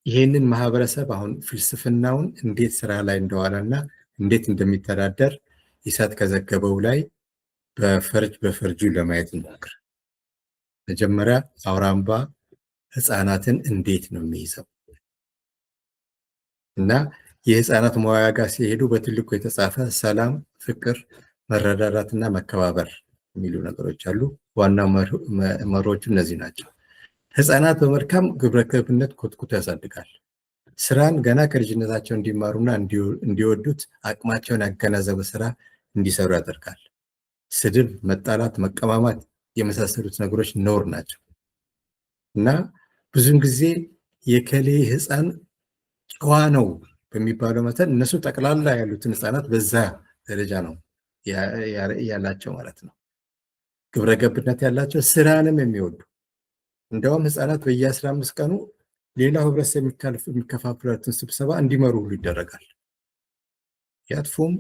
ይሄንን ማህበረሰብ አሁን ፍልስፍናውን እንዴት ስራ ላይ እንደዋለና እንዴት እንደሚተዳደር ኢሳት ከዘገበው ላይ በፈርጁ ለማየት እንሞክር። መጀመሪያ አውራምባ ህፃናትን እንዴት ነው የሚይዘው እና የህፃናት መዋያ ጋር ሲሄዱ በትልቁ የተጻፈ ሰላም፣ ፍቅር፣ መረዳዳትና መከባበር የሚሉ ነገሮች አሉ። ዋና መሪዎቹ እነዚህ ናቸው። ህፃናት በመልካም ግብረገብነት ኮትኩቶ ያሳድጋል። ስራን ገና ከልጅነታቸው እንዲማሩና እንዲወዱት አቅማቸውን ያገናዘበ ስራ እንዲሰሩ ያደርጋል። ስድብ፣ መጣላት፣ መቀማማት የመሳሰሉት ነገሮች ነውር ናቸው እና ብዙን ጊዜ የከሌ ህፃን ጨዋ ነው በሚባለው መጠን እነሱ ጠቅላላ ያሉትን ህፃናት በዛ ደረጃ ነው ያላቸው ማለት ነው። ግብረገብነት ያላቸው፣ ስራንም የሚወዱ እንደውም ህፃናት በየ15 ቀኑ ሌላው ህብረተሰብ የሚከፋፍሉትን ስብሰባ እንዲመሩ ሁሉ ይደረጋል። ያጥፉም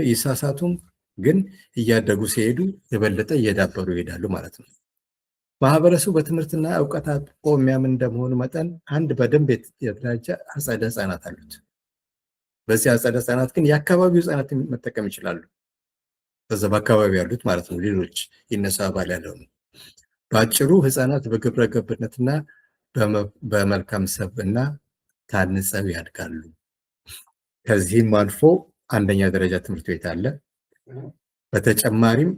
ይሳሳቱም፣ ግን እያደጉ ሲሄዱ የበለጠ እየዳበሩ ይሄዳሉ ማለት ነው። ማህበረሰቡ በትምህርትና እውቀት አጥብቆ የሚያምን እንደመሆኑ መጠን አንድ በደንብ የተደራጀ አጸደ ህፃናት አሉት። በዚህ አጸደ ህፃናት ግን የአካባቢው ህፃናት መጠቀም ይችላሉ። በዛ በአካባቢ ያሉት ማለት ነው። ሌሎች የነሱ አባል ያለው ነው። በአጭሩ ህፃናት በግብረ ገብነትና በመልካም ሰብዕና ታንጸው ያድጋሉ። ከዚህም አልፎ አንደኛ ደረጃ ትምህርት ቤት አለ። በተጨማሪም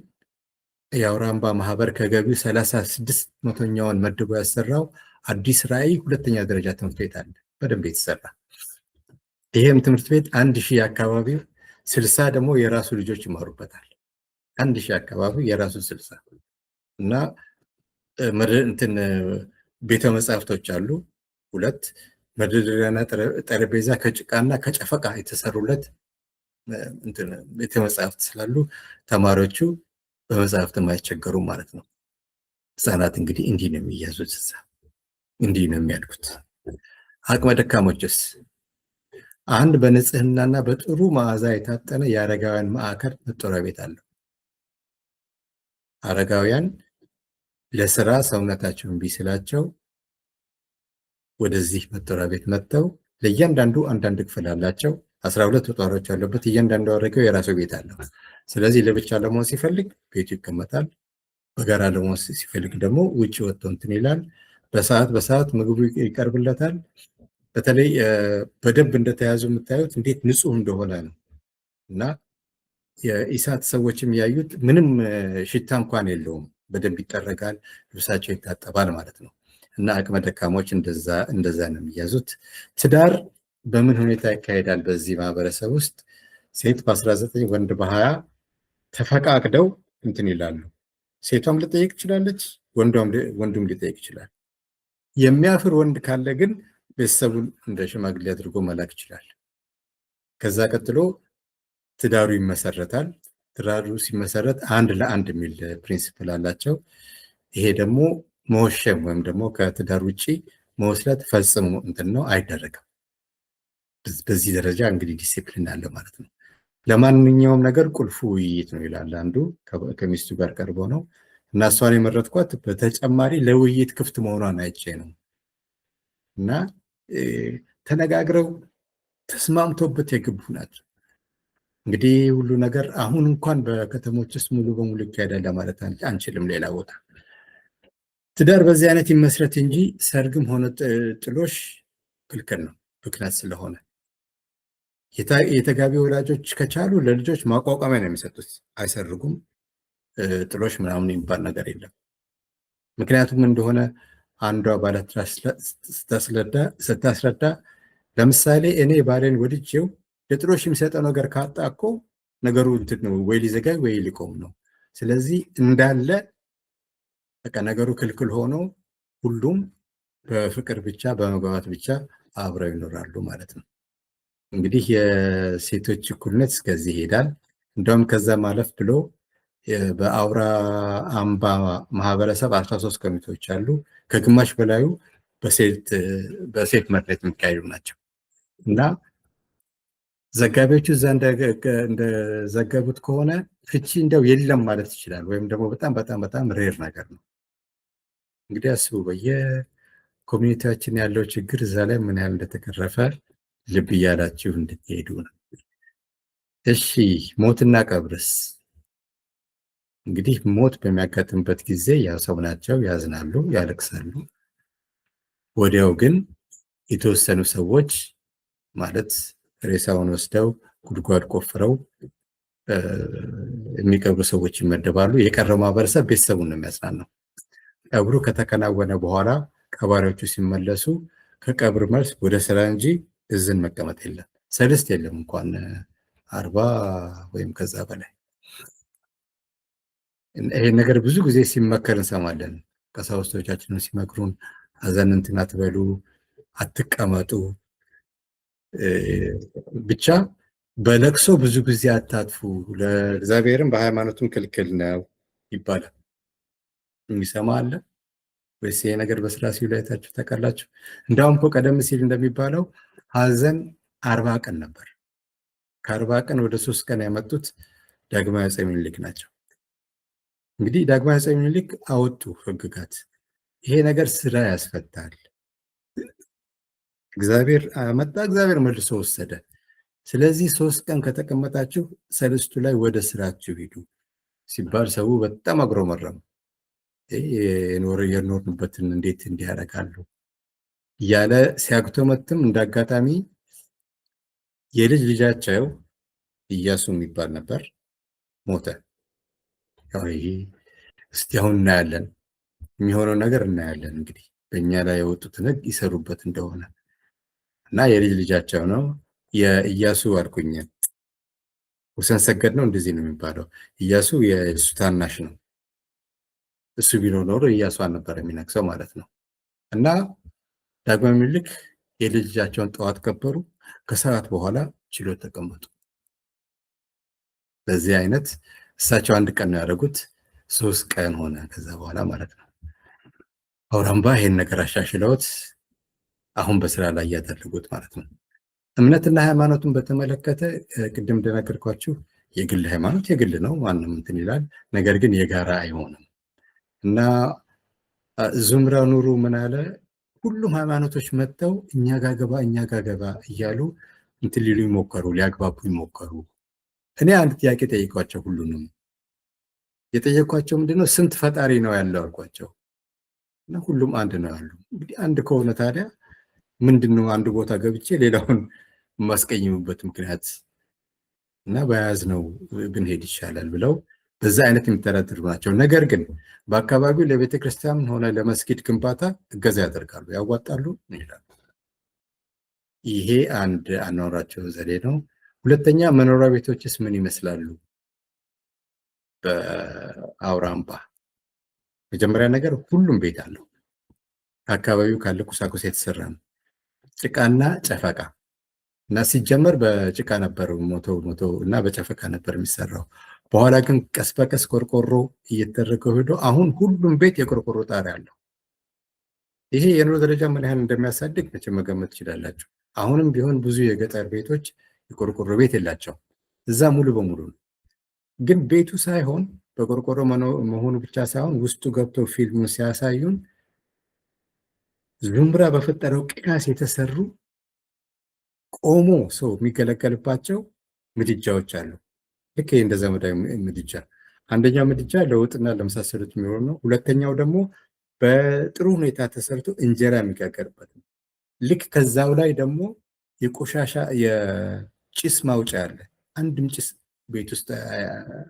የአውራምባ ማህበር ከገቢው 36% መድቦ ያሰራው አዲስ ራዕይ ሁለተኛ ደረጃ ትምህርት ቤት አለ፣ በደንብ የተሰራ። ይሄም ትምህርት ቤት 1000 አካባቢው 60 ደግሞ የራሱ ልጆች ይማሩበታል። 1000 አካባቢው የራሱ 60 እና ቤተ መጻሕፍቶች አሉ 2 መደርደሪያና ጠረጴዛ ከጭቃና ከጨፈቃ የተሰሩለት ቤተ መጻሕፍት ስላሉ ተማሪዎቹ በመጽሐፍትም አይቸገሩም ማለት ነው። ህፃናት እንግዲህ እንዲህ ነው የሚያዙት፣ እንዲህ ነው የሚያድጉት። አቅመ ደካሞችስ? አንድ በንጽህናና በጥሩ መዓዛ የታጠነ የአረጋውያን ማዕከል መጦሪያ ቤት አለው። አረጋውያን ለስራ ሰውነታቸውን ቢስላቸው ወደዚህ መጦሪያ ቤት መጥተው ለእያንዳንዱ አንዳንድ ክፍል አላቸው። 12 ጧሪዎች ያለበት እያንዳንዱ አረጋዊ የራሱ ቤት አለው። ስለዚህ ለብቻ ለመሆን ሲፈልግ ቤቱ ይቀመጣል። በጋራ ለመሆን ሲፈልግ ደግሞ ውጭ ወጥቶ እንትን ይላል። በሰዓት ምግቡ ይቀርብለታል። በተለይ በደንብ እንደተያዙ የምታዩት እንዴት ንጹህ እንደሆነ ነው። እና የኢሳት ሰዎችም ያዩት ምንም ሽታ እንኳን የለውም። በደንብ ይጠረጋል፣ ልብሳቸው ይታጠባል ማለት ነው። እና አቅመ ደካሞች እንደዛ ነው የሚያዙት። ትዳር በምን ሁኔታ ይካሄዳል? በዚህ ማህበረሰብ ውስጥ ሴት በ19 ወንድ በ20 ተፈቃቅደው እንትን ይላሉ። ሴቷም ልጠይቅ ትችላለች፣ ወንዱም ሊጠይቅ ይችላል። የሚያፍር ወንድ ካለ ግን ቤተሰቡን እንደ ሽማግሌ አድርጎ መላክ ይችላል። ከዛ ቀጥሎ ትዳሩ ይመሰረታል። ትዳሩ ሲመሰረት አንድ ለአንድ የሚል ፕሪንሲፕል አላቸው። ይሄ ደግሞ መወሸም ወይም ደግሞ ከትዳር ውጭ መወስለት ፈጽሞ እንትን ነው፣ አይደረግም። በዚህ ደረጃ እንግዲህ ዲሲፕሊን አለ ማለት ነው። ለማንኛውም ነገር ቁልፉ ውይይት ነው ይላል አንዱ። ከሚስቱ ጋር ቀርቦ ነው እና እሷን የመረጥኳት በተጨማሪ ለውይይት ክፍት መሆኗን አይቼ ነው እና ተነጋግረው ተስማምቶበት የገቡ ናቸው። እንግዲህ ሁሉ ነገር አሁን እንኳን በከተሞች ውስጥ ሙሉ በሙሉ ይካሄዳል ለማለት አንችልም። ሌላ ቦታ ትዳር በዚህ አይነት ይመስረት እንጂ ሰርግም ሆነ ጥሎሽ ክልክል ነው፣ ብክነት ስለሆነ። የተጋቢ ወላጆች ከቻሉ ለልጆች ማቋቋሚያ ነው የሚሰጡት፣ አይሰርጉም። ጥሎሽ ምናምን የሚባል ነገር የለም። ምክንያቱም እንደሆነ አንዷ ባለትዳር ስታስረዳ ለምሳሌ እኔ ባሌን ወድጄው ለጥሎሽ የሚሰጠው ነገር ካጣ እኮ ነገሩ እንትን ነው፣ ወይ ሊዘጋይ ወይ ሊቆም ነው። ስለዚህ እንዳለ በቃ ነገሩ ክልክል ሆኖ ሁሉም በፍቅር ብቻ በመግባባት ብቻ አብረው ይኖራሉ ማለት ነው። እንግዲህ የሴቶች እኩልነት እስከዚህ ይሄዳል። እንደውም ከዛ ማለፍ ብሎ በአውራ አምባ ማህበረሰብ 13 ኮሚቴዎች አሉ። ከግማሽ በላዩ በሴት መሬት የሚካሄዱ ናቸው እና ዘጋቢዎቹ እዛ እንደዘገቡት ከሆነ ፍቺ እንደው የለም ማለት ይችላል፣ ወይም ደግሞ በጣም በጣም በጣም ሬር ነገር ነው። እንግዲህ አስቡ በየኮሚኒቲያችን ያለው ችግር እዛ ላይ ምን ያህል እንደተቀረፈ ልብ እያላችሁ እንድትሄዱ ነው። እሺ ሞትና ቀብርስ? እንግዲህ ሞት በሚያጋጥምበት ጊዜ ያው ሰው ናቸው፣ ያዝናሉ፣ ያለቅሳሉ። ወዲያው ግን የተወሰኑ ሰዎች ማለት ሬሳውን ወስደው ጉድጓድ ቆፍረው የሚቀብሩ ሰዎች ይመደባሉ። የቀረው ማህበረሰብ ቤተሰቡን ነው የሚያጽናናው። ቀብሩ ከተከናወነ በኋላ ቀባሪዎቹ ሲመለሱ ከቀብር መልስ ወደ ስራ እንጂ እዝን መቀመጥ የለም፣ ሰልስት የለም፣ እንኳን 40 ወይም ከዛ በላይ። ይሄ ነገር ብዙ ጊዜ ሲመከር እንሰማለን። ቀሳውስቶቻችንን ሲመክሩን ሀዘን እንትን አትበሉ፣ አትቀመጡ፣ ብቻ በለቅሶ ብዙ ጊዜ አታጥፉ፣ ለእግዚአብሔርም በሃይማኖቱም ክልክል ነው ይባላል። የሚሰማ አለ ወይስ ይሄ ነገር በስራ ሲውል አይታችሁ ታውቃላችሁ? እንዳውም እኮ ቀደም ሲል እንደሚባለው ሀዘን 40 ቀን ነበር። ከ40 ቀን ወደ 3 ቀን ያመጡት ዳግማዊ አፄ ምኒልክ ናቸው። እንግዲህ ዳግማዊ አፄ ምኒልክ አወጡ ህግጋት። ይሄ ነገር ስራ ያስፈታል፣ እግዚአብሔር አመጣ፣ እግዚአብሔር መልሶ ወሰደ። ስለዚህ 3 ቀን ከተቀመጣችሁ ሰልስቱ ላይ ወደ ስራችሁ ሂዱ ሲባል ሰው በጣም አጉረመረሙ። የኖርንበትን እንዴት እንዲያደርጋሉ እያለ ሲያጉተመትም እንዳጋጣሚ የልጅ ልጃቸው ኢያሱ የሚባል ነበር፣ ሞተ። እስቲ አሁን እናያለን፣ የሚሆነው ነገር እናያለን። እንግዲህ በእኛ ላይ የወጡትን ህግ ይሰሩበት እንደሆነ እና የልጅ ልጃቸው ነው የኢያሱ አልኩኝ፣ ወሰን ሰገድ ነው እንደዚህ ነው የሚባለው። ኢያሱ የእሱ ታናሽ ነው። እሱ ቢኖር ኖሮ ኢያሱን ነበር የሚነክሰው ማለት ነው። እና ዳግማዊ ምኒልክ የልጅ ልጃቸውን ጠዋት ቀበሩ፣ ከሰዓት በኋላ ችሎት ተቀመጡ። በዚህ አይነት እሳቸው 1 ቀን ነው ያደረጉት፣ 3 ቀን ሆነ ከዛ በኋላ ማለት ነው። አውራምባ ይሄን ነገር አሻሽለውት አሁን በስራ ላይ ያደረጉት ማለት ነው። እምነትና ሃይማኖትን በተመለከተ ቅድም እንደነገርኳችሁ የግል ሃይማኖት የግል ነው፣ ማንም እንትን ይላል። ነገር ግን የጋራ አይሆንም እና ዙምራ ኑሩ ምን አለ፣ ሁሉም ሃይማኖቶች መጥተው እኛ ጋር ገባ እኛ ጋር ገባ እያሉ እንትን ሊሉ ይሞከሩ፣ ሊያግባቡ ይሞከሩ። እኔ አንድ ጥያቄ ጠይቋቸው፣ ሁሉንም የጠየኳቸው ምንድነው ስንት ፈጣሪ ነው ያለው አልኳቸው እና ሁሉም አንድ ነው ያሉ። እንግዲህ አንድ ከሆነ ታዲያ ምንድነው አንድ ቦታ ገብቼ ሌላውን የማስቀይምበት ምክንያት እና በያዝነው ብንሄድ ይሻላል ብለው በዛ አይነት የሚተዳደሩ ናቸው። ነገር ግን በአካባቢው ለቤተ ክርስቲያን ሆነ ለመስጊድ ግንባታ እገዛ ያደርጋሉ፣ ያዋጣሉ ይላሉ። ይሄ አንድ አኗኗራቸው ዘዴ ነው። ሁለተኛ መኖሪያ ቤቶችስ ምን ይመስላሉ? በአውራምባ መጀመሪያ ነገር ሁሉም ቤት አለው። አካባቢው ካለ ቁሳቁስ የተሰራ ነው። ጭቃና ጨፈቃ እና ሲጀመር በጭቃ ነበር ሞቶ እና በጨፈቃ ነበር የሚሰራው። በኋላ ግን ቀስ በቀስ ቆርቆሮ እየተደረገ ሄዶ አሁን ሁሉም ቤት የቆርቆሮ ጣሪያ አለው። ይሄ የኑሮ ደረጃ ምን ያህል እንደሚያሳድግ መቼም መገመት ትችላላችሁ። አሁንም ቢሆን ብዙ የገጠር ቤቶች የቆርቆሮ ቤት የላቸው፣ እዛ ሙሉ በሙሉ ነው። ግን ቤቱ ሳይሆን በቆርቆሮ መሆኑ ብቻ ሳይሆን ውስጡ ገብተው ፊልሙን ሲያሳዩን ዙምራ በፈጠረው ቅያስ የተሰሩ ቆሞ ሰው የሚገለገልባቸው ምድጃዎች አሉ። ልክ እንደ ዘመናዊ ምድጃ፣ አንደኛው ምድጃ ለወጥና ለመሳሰሉት የሚሆን ነው። ሁለተኛው ደግሞ በጥሩ ሁኔታ ተሰርቶ እንጀራ የሚጋገርበት ነው። ልክ ከዛው ላይ ደግሞ የቆሻሻ የጭስ ማውጫ አለ። አንድም ጭስ ቤት ውስጥ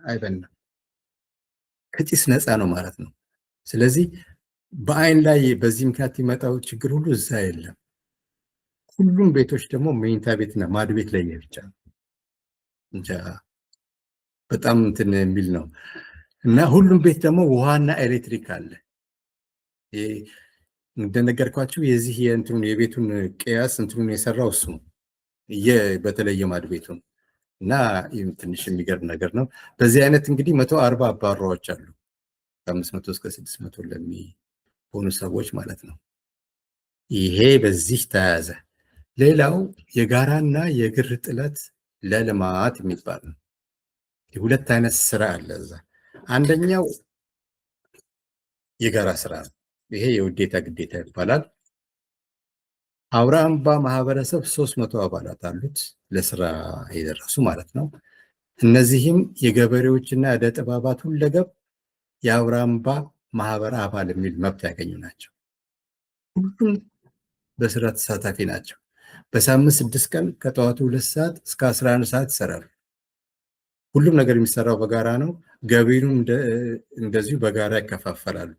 አይበናም፣ ከጭስ ነፃ ነው ማለት ነው። ስለዚህ በአይን ላይ በዚህ ምክንያት የሚመጣው ችግር ሁሉ እዛ የለም። ሁሉም ቤቶች ደግሞ መኝታ ቤትና ማድ ቤት ላይ ብቻ እንጃ በጣም እንትን የሚል ነው። እና ሁሉም ቤት ደግሞ ውሃና ኤሌክትሪክ አለ። እንደነገርኳችሁ የዚህ የእንትኑን የቤቱን ቅያስ እንትኑን የሰራው እሱ በተለየ ማድ ቤቱን እና ትንሽ የሚገርም ነገር ነው። በዚህ አይነት እንግዲህ 140 አባወራዎች አሉ፣ ከ500 እስከ 600 ለሚሆኑ ሰዎች ማለት ነው። ይሄ በዚህ ተያዘ። ሌላው የጋራና የግር ጥለት ለልማት የሚባል ነው። የሁለት አይነት ስራ አለ እዛ። አንደኛው የጋራ ስራ ነው። ይሄ የውዴታ ግዴታ ይባላል። አውራምባ ማህበረሰብ 300 አባላት አሉት፣ ለስራ የደረሱ ማለት ነው። እነዚህም የገበሬዎችና የዕደ ጥበባት ሁለገብ የአውራምባ ማህበር አባል የሚል መብት ያገኙ ናቸው። ሁሉም በስራ ተሳታፊ ናቸው። በሳምንት 6 ቀን ከጠዋቱ 2 ሰዓት እስከ 11 ሰዓት ይሰራሉ። ሁሉም ነገር የሚሰራው በጋራ ነው። ገቢሩም እንደዚሁ በጋራ ይከፋፈላሉ።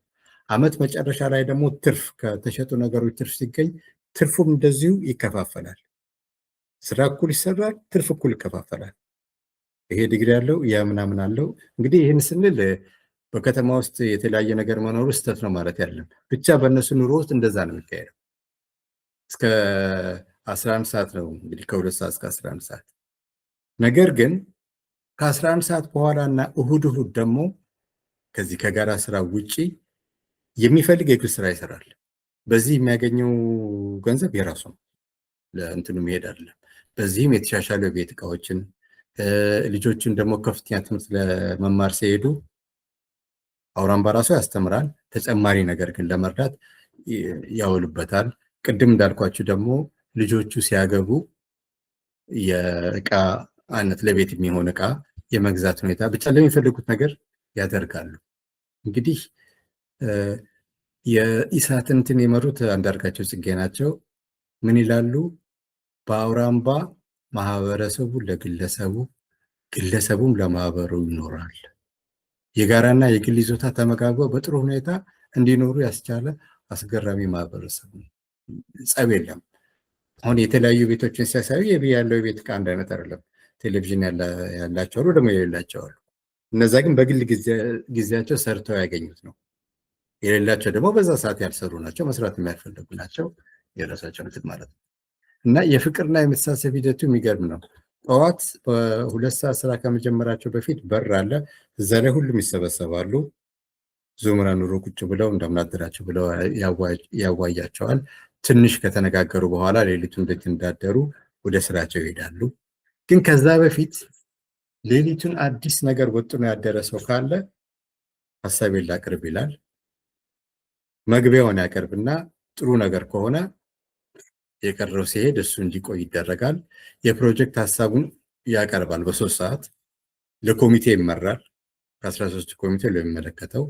አመት መጨረሻ ላይ ደግሞ ትርፍ ከተሸጡ ነገሮች ትርፍ ሲገኝ ትርፉም እንደዚሁ ይከፋፈላል። ስራ እኩል ይሰራል፣ ትርፍ እኩል ይከፋፈላል። ይሄ ዲግሪ ያለው ያ ምናምን አለው። እንግዲህ ይህን ስንል በከተማ ውስጥ የተለያየ ነገር መኖሩ ስህተት ነው ማለት ያለም፣ ብቻ በእነሱ ኑሮ ውስጥ እንደዛ ነው የሚካሄደው። እስከ 11 ሰዓት ነው እንግዲህ ከ2 ሰዓት እስከ 11 ሰዓት። ነገር ግን ከ11 ሰዓት በኋላ እና እሁድ ደግሞ ከዚህ ከጋራ ስራ ውጪ የሚፈልግ የግል ስራ ይሰራል። በዚህ የሚያገኘው ገንዘብ የራሱ ነው፣ ለእንትኑ መሄድ አይደለም። በዚህም የተሻሻሉ የቤት እቃዎችን ልጆችን ደግሞ ከፍተኛ ትምህርት ለመማር ሲሄዱ አውራምባ ራሱ ያስተምራል። ተጨማሪ ነገር ግን ለመርዳት ያውልበታል። ቅድም እንዳልኳችሁ ደግሞ ልጆቹ ሲያገቡ የእቃ አይነት ለቤት የሚሆን እቃ የመግዛት ሁኔታ ብቻ ለሚፈልጉት ነገር ያደርጋሉ። እንግዲህ የኢሳትን እንትን የመሩት አንዳርጋቸው ጽጌ ናቸው። ምን ይላሉ? በአውራምባ ማህበረሰቡ ለግለሰቡ፣ ግለሰቡም ለማህበሩ ይኖራል። የጋራና የግል ይዞታ ተመጋግበው በጥሩ ሁኔታ እንዲኖሩ ያስቻለ አስገራሚ ማህበረሰብ ነው። ጸብ የለም። አሁን የተለያዩ ቤቶችን ሲያሳዩ ያለው የቤት እቃ አንድ አይነት አይደለም። ቴሌቪዥን ያላቸው አሉ፣ ደግሞ የሌላቸው አሉ። እነዛ ግን በግል ጊዜያቸው ሰርተው ያገኙት ነው። የሌላቸው ደግሞ በዛ ሰዓት ያልሰሩ ናቸው፣ መስራት የማይፈልጉ ናቸው። የራሳቸው እንትን ማለት ነው። እና የፍቅርና የመተሳሰብ ሂደቱ የሚገርም ነው። ጠዋት በ2 ሰዓት ስራ ከመጀመራቸው በፊት በር አለ። እዛ ላይ ሁሉም ይሰበሰባሉ። ዙምራ ኑሮ ቁጭ ብለው እንደምናደራቸው ብለው ያዋያቸዋል። ትንሽ ከተነጋገሩ በኋላ ሌሊቱን እንዴት እንዳደሩ ወደ ስራቸው ይሄዳሉ። ግን ከዛ በፊት ሌሊቱን አዲስ ነገር ወጥኖ ያደረ ሰው ካለ ሀሳቤን ላቅርብ ይላል። መግቢያውን ያቀርብና ጥሩ ነገር ከሆነ የቀረው ሲሄድ እሱ እንዲቆይ ይደረጋል። የፕሮጀክት ሀሳቡን ያቀርባል። በ3 ሰዓት ለኮሚቴ ይመራል። ከ13 ኮሚቴ ለሚመለከተው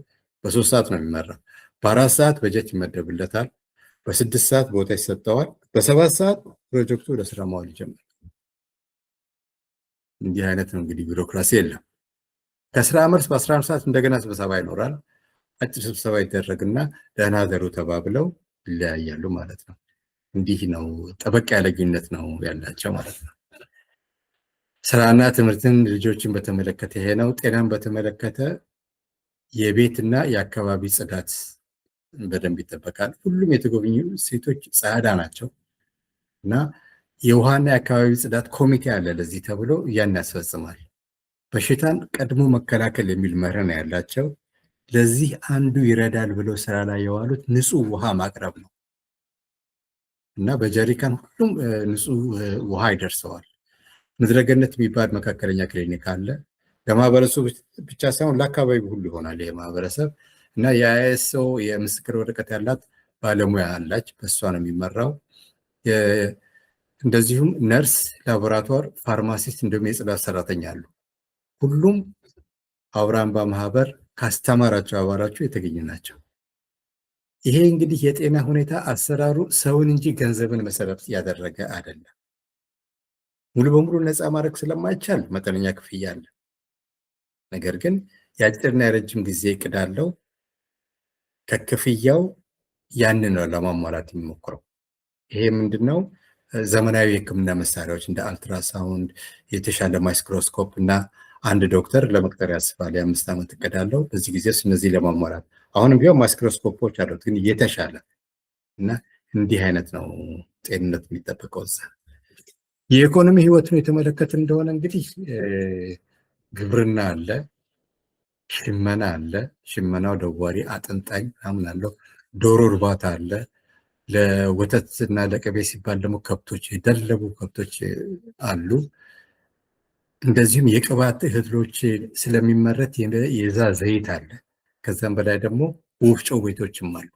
በ3 ሰዓት ነው የሚመራው። በ4 ሰዓት በጀት ይመደብለታል። በ6 ሰዓት ቦታ ይሰጠዋል። በ7 ሰዓት ፕሮጀክቱ ወደ ስራ መዋል ይጀምራል። እንዲህ አይነት ነው እንግዲህ ቢሮክራሲ የለም። ከስራ መልስ በ11 ሰዓት እንደገና ስብሰባ ይኖራል። አጭር ስብሰባ ይደረግና ደህና ደሩ ተባብለው ይለያያሉ ማለት ነው። እንዲህ ነው፣ ጠበቅ ያለ ግንኙነት ነው ያላቸው ማለት ነው። ስራና ትምህርትን ልጆችን በተመለከተ ይሄ ነው። ጤናን በተመለከተ የቤትና የአካባቢ ጽዳት በደንብ ይጠበቃል። ሁሉም የተጎበኙ ሴቶች ጸዳ ናቸው እና የውሃና የአካባቢ ጽዳት ኮሚቴ አለ ለዚህ ተብሎ ያን ያስፈጽማል። በሽታን ቀድሞ መከላከል የሚል መርህ ነው ያላቸው። ለዚህ አንዱ ይረዳል ብለው ስራ ላይ የዋሉት ንጹህ ውሃ ማቅረብ ነው እና በጀሪካን ሁሉም ንጹህ ውሃ ይደርሰዋል። ምድረገነት የሚባል መካከለኛ ክሊኒክ አለ። ለማህበረሰቡ ብቻ ሳይሆን ለአካባቢ ሁሉ ይሆናል ይሄ ማህበረሰብ እና የአይኤስኦ የምስክር ወረቀት ያላት ባለሙያ አላች፣ በእሷ ነው የሚመራው። እንደዚሁም ነርስ፣ ላቦራቶር፣ ፋርማሲስት እንዲሁም የጽዳት ሰራተኛ አሉ። ሁሉም አውራምባ ማህበር ካስተማራቸው አባላቸው የተገኙ ናቸው። ይሄ እንግዲህ የጤና ሁኔታ አሰራሩ ሰውን እንጂ ገንዘብን መሰረት ያደረገ አይደለም። ሙሉ በሙሉ ነፃ ማድረግ ስለማይቻል መጠነኛ ክፍያ አለ። ነገር ግን የአጭርና የረጅም ጊዜ እቅድ አለው። ከክፍያው ያንን ነው ለማሟላት የሚሞክረው። ይሄ ምንድነው? ዘመናዊ የሕክምና መሳሪያዎች እንደ አልትራሳውንድ፣ የተሻለ ማይክሮስኮፕ እና አንድ ዶክተር ለመቅጠር ያስባል። የ5 ዓመት እቅድ አለው። በዚህ ጊዜ እነዚህ ለማሟላት አሁንም ቢሆን ማይክሮስኮፖች አሉት፣ ግን የተሻለ እና እንዲህ አይነት ነው ጤንነት የሚጠበቀው እዛ። የኢኮኖሚ ህይወትን የተመለከተ እንደሆነ እንግዲህ ግብርና አለ፣ ሽመና አለ። ሽመናው ደዋሪ፣ አጥንጣኝ ምናምን አለው። ዶሮ እርባታ አለ። ለወተት እና ለቅቤ ሲባል ደግሞ ከብቶች፣ የደለቡ ከብቶች አሉ። እንደዚሁም የቅባት እህሎች ስለሚመረት የዛ ዘይት አለ። ከዛም በላይ ደግሞ ወፍጮ ቤቶችም አሉ።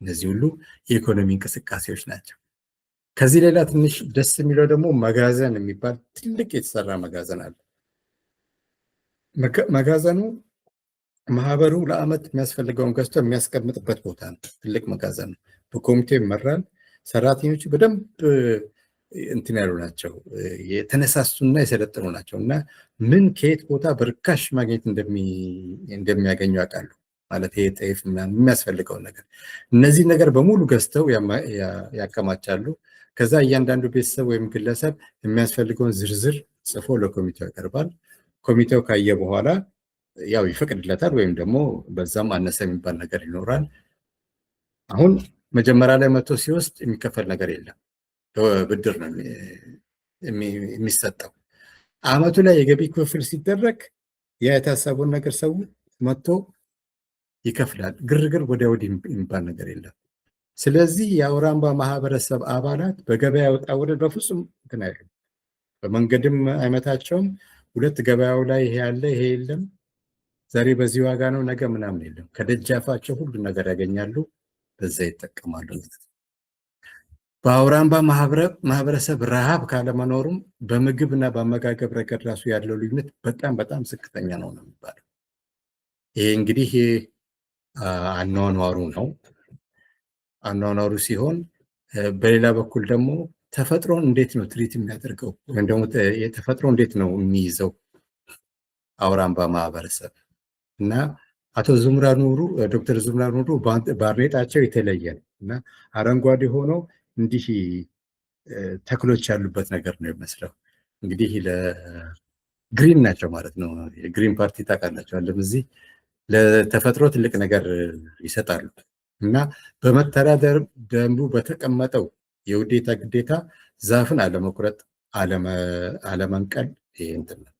እነዚህ ሁሉ የኢኮኖሚ እንቅስቃሴዎች ናቸው። ከዚህ ሌላ ትንሽ ደስ የሚለው ደግሞ መጋዘን የሚባል ትልቅ የተሰራ መጋዘን አለ። መጋዘኑ ማህበሩ ለአመት የሚያስፈልገውን ገዝቶ የሚያስቀምጥበት ቦታ ነው። ትልቅ መጋዘን ነው። በኮሚቴ ይመራል። ሰራተኞቹ በደንብ እንትን ያሉ ናቸው፣ የተነሳሱና የሰለጠኑ ናቸው እና ምን ከየት ቦታ በርካሽ ማግኘት እንደሚያገኙ ያውቃሉ። ማለት ይሄ ጤፍ ምናምን የሚያስፈልገውን ነገር እነዚህ ነገር በሙሉ ገዝተው ያከማቻሉ። ከዛ እያንዳንዱ ቤተሰብ ወይም ግለሰብ የሚያስፈልገውን ዝርዝር ጽፎ ለኮሚቴው ያቀርባል። ኮሚቴው ካየ በኋላ ያው ይፈቅድለታል፣ ወይም ደግሞ በዛም አነሰ የሚባል ነገር ይኖራል። አሁን መጀመሪያ ላይ መጥቶ ሲወስድ የሚከፈል ነገር የለም፣ ብድር ነው የሚሰጠው። አመቱ ላይ የገቢ ክፍፍል ሲደረግ የታሰበውን ነገር ሰው መጥቶ ይከፍላል። ግርግር ወዲያ ወዲህ የሚባል ነገር የለም። ስለዚህ የአውራምባ ማህበረሰብ አባላት በገበያ ወጣ ወረድ በፍጹም እንትን አይሉም። በመንገድም አይመታቸውም። ሁለት ገበያው ላይ ይሄ ያለ ይሄ የለም፣ ዛሬ በዚህ ዋጋ ነው ነገ ምናምን የለም። ከደጃፋቸው ሁሉ ነገር ያገኛሉ፣ በዛ ይጠቀማሉ። በአውራምባ ማህበረሰብ ረሃብ ካለመኖሩም በምግብ እና በአመጋገብ ረገድ ራሱ ያለው ልዩነት በጣም በጣም ዝቅተኛ ነው ነው የሚባለው። ይሄ እንግዲህ አኗኗሩ ነው። አኗኗሩ ሲሆን በሌላ በኩል ደግሞ ተፈጥሮን እንዴት ነው ትሪት የሚያደርገው ወይም ደግሞ የተፈጥሮ እንዴት ነው የሚይዘው አውራምባ ማህበረሰብ እና አቶ ዙምራ ኑሩ፣ ዶክተር ዙምራ ኑሩ ባርኔጣቸው የተለየ ነው እና አረንጓዴ ሆኖ እንዲህ ተክሎች ያሉበት ነገር ነው የሚመስለው። እንግዲህ ለግሪን ናቸው ማለት ነው። የግሪን ፓርቲ ታውቃላችሁ አለ። እዚህ ለተፈጥሮ ትልቅ ነገር ይሰጣሉ እና በመተዳደር ደንቡ በተቀመጠው የውዴታ ግዴታ ዛፍን አለመቁረጥ፣ አለመንቀል። ይሄ እንትን ነው።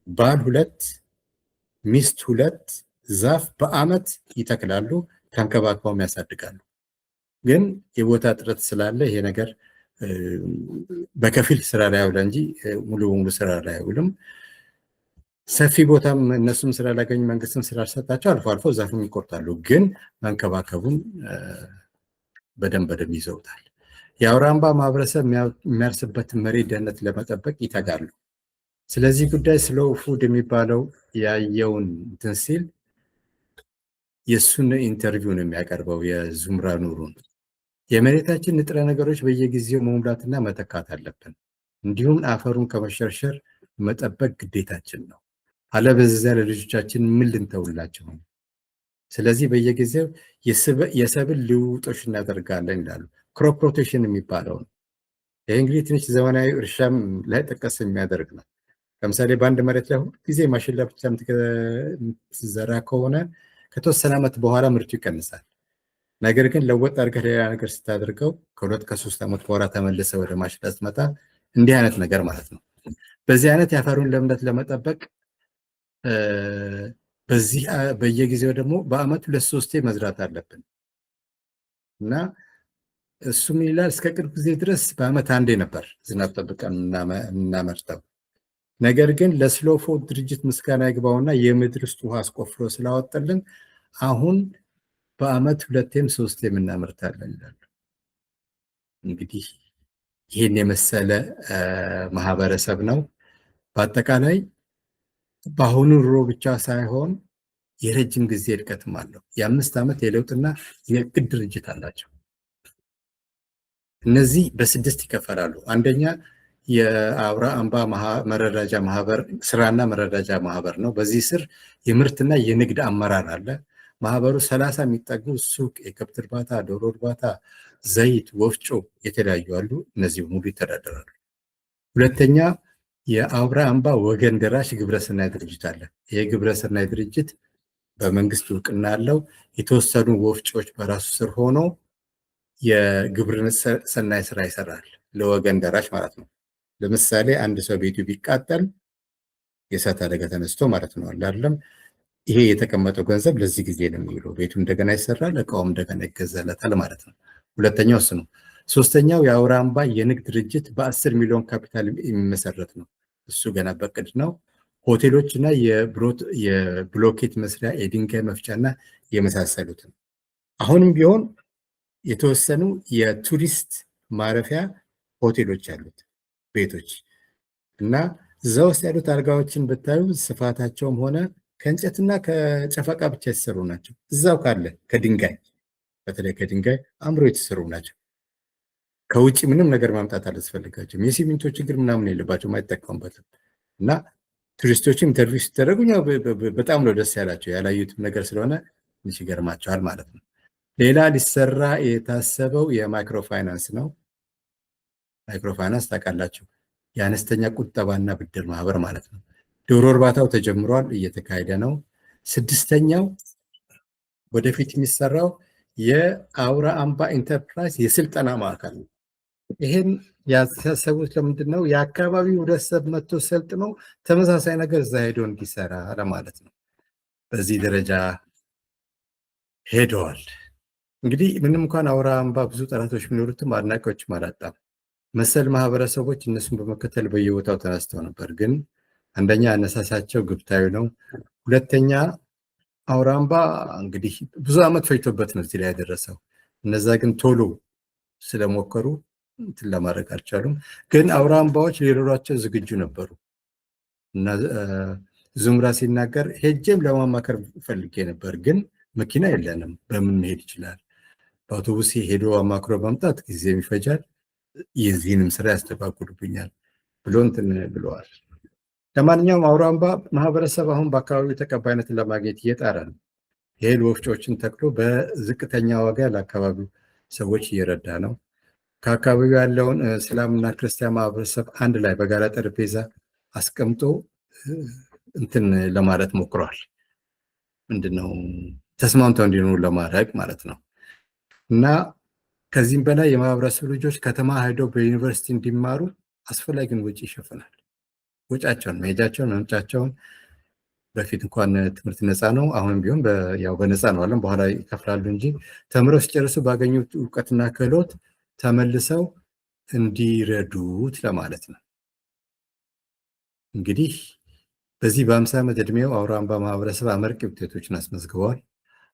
ባል 2 ሚስት 2 ዛፍ በአመት ይተክላሉ፣ ተንከባክበውም ያሳድጋሉ። ግን የቦታ እጥረት ስላለ ይሄ ነገር በከፊል ስራ ላይ ያውላ እንጂ ሙሉ በሙሉ ስራ ላይ አይውልም። ሰፊ ቦታም እነሱም ስላላገኙ መንግስትም ስላልሰጣቸው አልፎ አልፎ ዛፍም ይቆርጣሉ። ግን መንከባከቡን በደንብ ይዘውታል። የአውራምባ ማህበረሰብ የሚያርስበትን መሬት ደህንነት ለመጠበቅ ይተጋሉ። ስለዚህ ጉዳይ ስሎው ፉድ የሚባለው ያየውን እንትን ሲል የእሱን ኢንተርቪው ነው የሚያቀርበው የዙምራ ኑሩን። የመሬታችን ንጥረ ነገሮች በየጊዜው መሙላትና መተካት አለብን። እንዲሁም አፈሩን ከመሸርሸር መጠበቅ ግዴታችን ነው። አለበለዚያ ለልጆቻችን ምን ልንተውላቸው ነው? ስለዚህ በየጊዜው የሰብል ልውጦች እናደርጋለን ይላሉ። ክሮፕ ሮቴሽን የሚባለው ነው። ይህ እንግዲህ ትንሽ ዘመናዊ እርሻም ላይ ጠቀስ የሚያደርግ ነው። ለምሳሌ በአንድ መሬት ላይ ሁሉ ጊዜ ማሽላ ብቻ የምትዘራ ከሆነ ከተወሰነ ዓመት በኋላ ምርቱ ይቀንሳል። ነገር ግን ለወጥ አድርገህ ሌላ ነገር ስታደርገው ከ2 ከ3 ዓመት በኋላ ተመልሰ ወደ ማሽላ ስትመጣ እንዲህ አይነት ነገር ማለት ነው። በዚህ አይነት የአፈሩን ለምነት ለመጠበቅ በየጊዜው ደግሞ በአመት 2-3 መዝራት አለብን እና እሱ ምን ይላል? እስከ ቅርብ ጊዜ ድረስ በአመት አንዴ ነበር ዝናብ ጠብቀን እናመርተው። ነገር ግን ለስሎው ፉድ ድርጅት ምስጋና ይግባውና የምድር ውስጥ ውሃ አስቆፍሮ ስላወጣልን አሁን በአመት 2-3 እናመርታለን ይላሉ። እንግዲህ ይህን የመሰለ ማህበረሰብ ነው። በአጠቃላይ በአሁኑ ኑሮ ብቻ ሳይሆን የረጅም ጊዜ እድገትም አለው። የ5 ዓመት የለውጥና የእቅድ ድርጅት አላቸው። እነዚህ በ6 ይከፈላሉ። አንደኛ የአውራምባ መረዳጃ ማህበር ስራና መረዳጃ ማህበር ነው። በዚህ ስር የምርትና የንግድ አመራር አለ። ማህበሩ 30 የሚጠጉ ሱቅ፣ የከብት እርባታ፣ ዶሮ እርባታ፣ ዘይት፣ ወፍጮ የተለያዩ አሉ። እነዚህ ሙሉ ይተዳደራሉ። ሁለተኛ የአውራምባ ወገን ደራሽ ግብረሰናይ ድርጅት አለ። ይሄ ግብረሰናይ ድርጅት በመንግስት እውቅና አለው። የተወሰኑ ወፍጮዎች በራሱ ስር ሆኖ የግብርና ሰናይ ስራ ይሰራል፣ ለወገን ደራሽ ማለት ነው። ለምሳሌ አንድ ሰው ቤቱ ቢቃጠል የእሳት አደጋ ተነስቶ ማለት ነው አይደለም፣ ይሄ የተቀመጠው ገንዘብ ለዚህ ጊዜ ነው የሚውለው። ቤቱ እንደገና ይሰራል፣ እቃውም እንደገና ይገዛለታል ማለት ነው። ሁለተኛው እሱ ነው። ሶስተኛው የአውራምባ የንግድ ድርጅት በ10 ሚሊዮን ካፒታል የሚመሰረት ነው። እሱ ገና በቅድ ነው። ሆቴሎችና የብሎኬት መስሪያ፣ የድንጋይ መፍጫና የመሳሰሉትን። አሁንም ቢሆን የተወሰኑ የቱሪስት ማረፊያ ሆቴሎች ያሉት ቤቶች እና እዛ ውስጥ ያሉት አልጋዎችን ብታዩ ስፋታቸውም ሆነ ከእንጨትና ከጨፈቃ ብቻ የተሰሩ ናቸው። እዛው ካለ ከድንጋይ በተለይ ከድንጋይ አምሮ የተሰሩ ናቸው። ከውጭ ምንም ነገር ማምጣት አላስፈልጋቸውም። የሲሚንቶ ችግር ምናምን የለባቸውም፣ አይጠቀሙበትም። እና ቱሪስቶችም ኢንተርቪው ሲደረጉ በጣም ነው ደስ ያላቸው። ያላዩትም ነገር ስለሆነ ትንሽ ይገርማቸዋል ማለት ነው። ሌላ ሊሰራ የታሰበው የማይክሮ ፋይናንስ ነው። ማይክሮ ፋይናንስ ታውቃላችሁ፣ የአነስተኛ ቁጠባና ብድር ማህበር ማለት ነው። ዶሮ እርባታው ተጀምሯል፣ እየተካሄደ ነው። 6ኛው ወደፊት የሚሰራው የአውራምባ ኢንተርፕራይዝ የስልጠና ማዕከል ነው። ይሄን ያሳሰቡት ለምንድን ነው? የአካባቢው ህብረተሰብ መጥቶ ሰልጥኖ ተመሳሳይ ነገር እዛ ሄዶ እንዲሰራ ለማለት ነው። በዚህ ደረጃ ሄደዋል። እንግዲህ ምንም እንኳን አውራምባ ብዙ ጠላቶች ቢኖሩትም አድናቂዎችም አላጣም። መሰል ማህበረሰቦች እነሱን በመከተል በየቦታው ተነስተው ነበር። ግን አንደኛ አነሳሳቸው ግብታዊ ነው። ሁለተኛ አውራምባ እንግዲህ ብዙ ዓመት ፈጅቶበት ነው እዚህ ላይ ያደረሰው። እነዛ ግን ቶሎ ስለሞከሩ እንትን ለማድረግ አልቻሉም። ግን አውራምባዎች ሊረዷቸው ዝግጁ ነበሩ እና ዙምራ ሲናገር ሄጄም ለማማከር ፈልጌ ነበር፣ ግን መኪና የለንም፣ በምን መሄድ ይችላል? በአውቶቡስ ሄዶ አማክሮ ማምጣት ጊዜም ይፈጃል፣ የዚህንም ስራ ያስተጓጉልብኛል ብሎ እንትን ብለዋል። ለማንኛውም አውራምባ ማህበረሰብ አሁን በአካባቢው ተቀባይነትን ለማግኘት እየጣረ ነው። የእህል ወፍጮችን ተክሎ በዝቅተኛ ዋጋ ለአካባቢው ሰዎች እየረዳ ነው። ከአካባቢው ያለውን እስላምና ክርስቲያን ማህበረሰብ አንድ ላይ በጋራ ጠረጴዛ አስቀምጦ እንትን ለማለት ሞክሯል። ምንድነው ተስማምተው እንዲኖሩ ለማድረግ ማለት ነው። እና ከዚህም በላይ የማህበረሰብ ልጆች ከተማ ሄደው በዩኒቨርሲቲ እንዲማሩ አስፈላጊውን ወጪ ይሸፍናል። ወጫቸውን፣ መሄጃቸውን፣ መምጫቸውን በፊት እንኳን ትምህርት ነፃ ነው። አሁንም ቢሆን ያው በነፃ ነው አለም በኋላ ይከፍላሉ እንጂ ተምረው ሲጨርሱ ባገኙት እውቀትና ክህሎት ተመልሰው እንዲረዱት ለማለት ነው። እንግዲህ በዚህ በ50 ዓመት ዕድሜው አውራምባ ማህበረሰብ አመርቂ ውጤቶችን አስመዝግበዋል።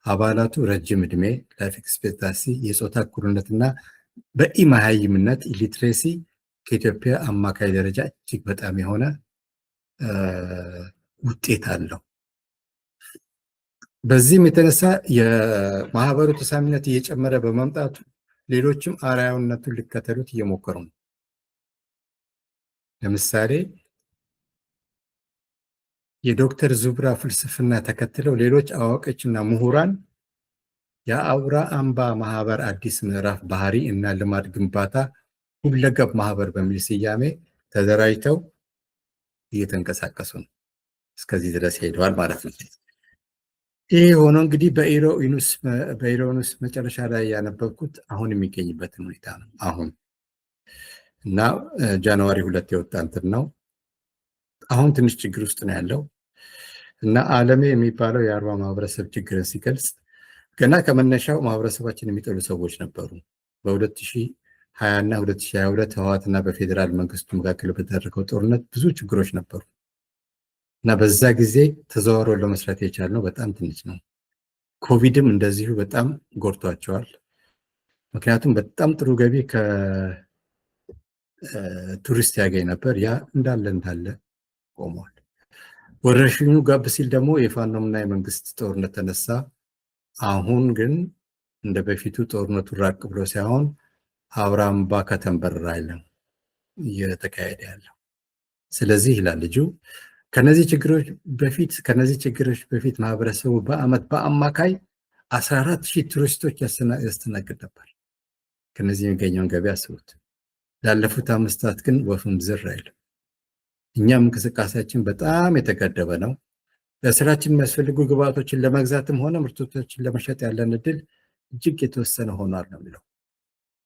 አባላቱ ረጅም ዕድሜ፣ ላይፍ ኤክስፔክታንሲ፣ የፆታ እኩልነትና በኢመሃይምነት ኢሊትሬሲ ከኢትዮጵያ አማካይ ደረጃ እጅግ በጣም የሆነ ውጤት አለው። በዚህም የተነሳ የማህበሩ ተሰሚነት እየጨመረ በመምጣቱ ሌሎችም አርአያነቱን ሊከተሉት እየሞከሩ ነው። ለምሳሌ የዶክተር ዙብራ ፍልስፍና ተከትለው ሌሎች አዋቂዎችና ምሁራን የአውራምባ ማህበር አዲስ ምዕራፍ ባህሪ እና ልማድ ግንባታ ሁለገብ ማህበር በሚል ስያሜ ተደራጅተው እየተንቀሳቀሱ ነው። እስከዚህ ድረስ ሄደዋል ማለት ነው። ይህ ሆኖ እንግዲህ በኢሮኑስ መጨረሻ ላይ ያነበብኩት አሁን የሚገኝበትን ሁኔታ ነው። አሁን እና ጃንዋሪ 2 የወጣ እንትን ነው። አሁን ትንሽ ችግር ውስጥ ነው ያለው እና አለሜ የሚባለው የአርባ ማህበረሰብ ችግርን ሲገልጽ ገና ከመነሻው ማህበረሰባችን የሚጠሉ ሰዎች ነበሩ። በ2020 እና 2022 ህወሓትና በፌዴራል መንግስቱ መካከል በተደረገው ጦርነት ብዙ ችግሮች ነበሩ እና በዛ ጊዜ ተዘዋውሮ ለመስራት የቻልነው በጣም ትንሽ ነው። ኮቪድም እንደዚሁ በጣም ጎድቷቸዋል። ምክንያቱም በጣም ጥሩ ገቢ ከቱሪስት ያገኝ ነበር። ያ እንዳለ ቆሟል። ወረርሽኙ ጋብ ሲል ደግሞ የፋኖምና የመንግስት ጦርነት ተነሳ። አሁን ግን እንደ በፊቱ ጦርነቱ ራቅ ብሎ ሳይሆን አውራምባ ከተንበር አይደለም እየተካሄደ ያለው። ስለዚህ ይላል ልጁ ከነዚህ ችግሮች በፊት ማህበረሰቡ በአመት በአማካይ 14,000 ቱሪስቶች ያስተናግድ ነበር። ከነዚህ የሚገኘውን ገቢ አስቡት። ላለፉት 5 ዓመታት ግን ወፍም ዝር አይልም። እኛም እንቅስቃሴያችን በጣም የተገደበ ነው። ለስራችን የሚያስፈልጉ ግብአቶችን ለመግዛትም ሆነ ምርቶችን ለመሸጥ ያለን እድል እጅግ የተወሰነ ሆኗል ነው የሚለው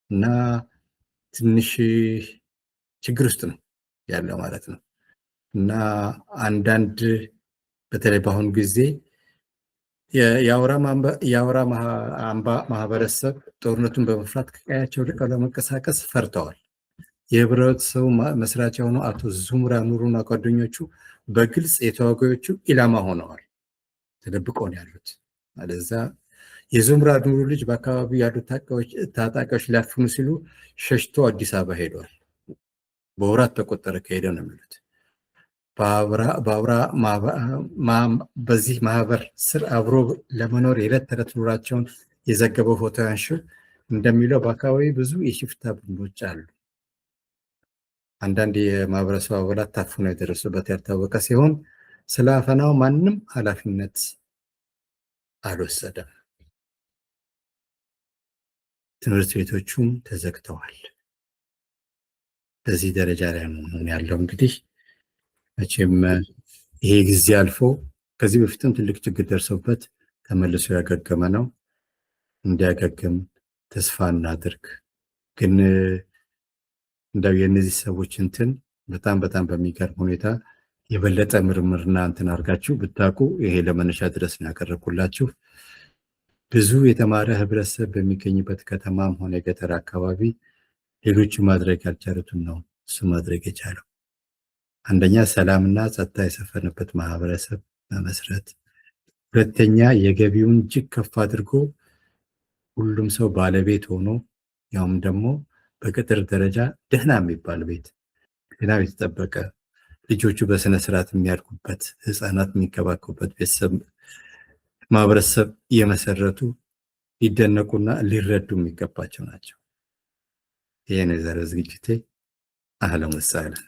እና ትንሽ ችግር ውስጥ ነው ያለው ማለት ነው። እና አንዳንድ በተለይ በአሁኑ ጊዜ የአውራምባ ማህበረሰብ ጦርነቱን በመፍራት ከቀያቸው ርቀው ለመንቀሳቀስ ፈርተዋል። የህብረተሰቡ መስራች የሆነው አቶ ዙምራ ኑሩና ጓደኞቹ በግልጽ የተዋጊዎቹ ኢላማ ሆነዋል። ተደብቀው ነው ያሉት። አለዛ የዙምራ ኑሩ ልጅ በአካባቢው ያሉ ታጣቂዎች ሊያፍኑ ሲሉ ሸሽቶ አዲስ አበባ ሄደዋል። በወራት ተቆጠረ ከሄደ ነው የሚሉት። በዚህ ማህበር ስር አብሮ ለመኖር የዕለት ተዕለት ኑሯቸውን የዘገበው ፎቶ ያንሺው እንደሚለው በአካባቢ ብዙ የሽፍታ ቡድኖች አሉ። አንዳንድ የማህበረሰብ አባላት ታፍነው የደረሱበት ያልታወቀ ሲሆን ስለ አፈናው ማንም ኃላፊነት አልወሰደም። ትምህርት ቤቶቹም ተዘግተዋል። በዚህ ደረጃ ላይ ነው ያለው። እንግዲህ መቼም ይሄ ጊዜ አልፎ ከዚህ በፊትም ትልቅ ችግር ደርሶበት ተመልሶ ያገገመ ነው። እንዲያገግም ተስፋ እናድርግ። ግን እንደው የነዚህ ሰዎች እንትን በጣም በሚገርም ሁኔታ የበለጠ ምርምርና እንትን አድርጋችሁ ብታውቁ ይሄ ለመነሻ ድረስ ነው ያቀረብኩላችሁ። ብዙ የተማረ ህብረተሰብ በሚገኝበት ከተማም ሆነ የገጠር አካባቢ ሌሎቹ ማድረግ ያልቻሉትን ነው እሱ ማድረግ የቻለው። አንደኛ ሰላምና ጸጥታ የሰፈነበት ማህበረሰብ መመስረት፣ ሁለተኛ የገቢውን እጅግ ከፍ አድርጎ ሁሉም ሰው ባለቤት ሆኖ ያውም ደግሞ በቅጥር ደረጃ ደህና የሚባል ቤት ጤናው የተጠበቀ ልጆቹ በስነ ስርዓት የሚያድጉበት ህፃናት የሚንከባከቡበት ቤተሰብ ማህበረሰብ የመሰረቱ ሊደነቁና ሊረዱ የሚገባቸው ናቸው። ይሄ ነው የዛሬው ዝግጅቴ። አህለን ወሰህለን።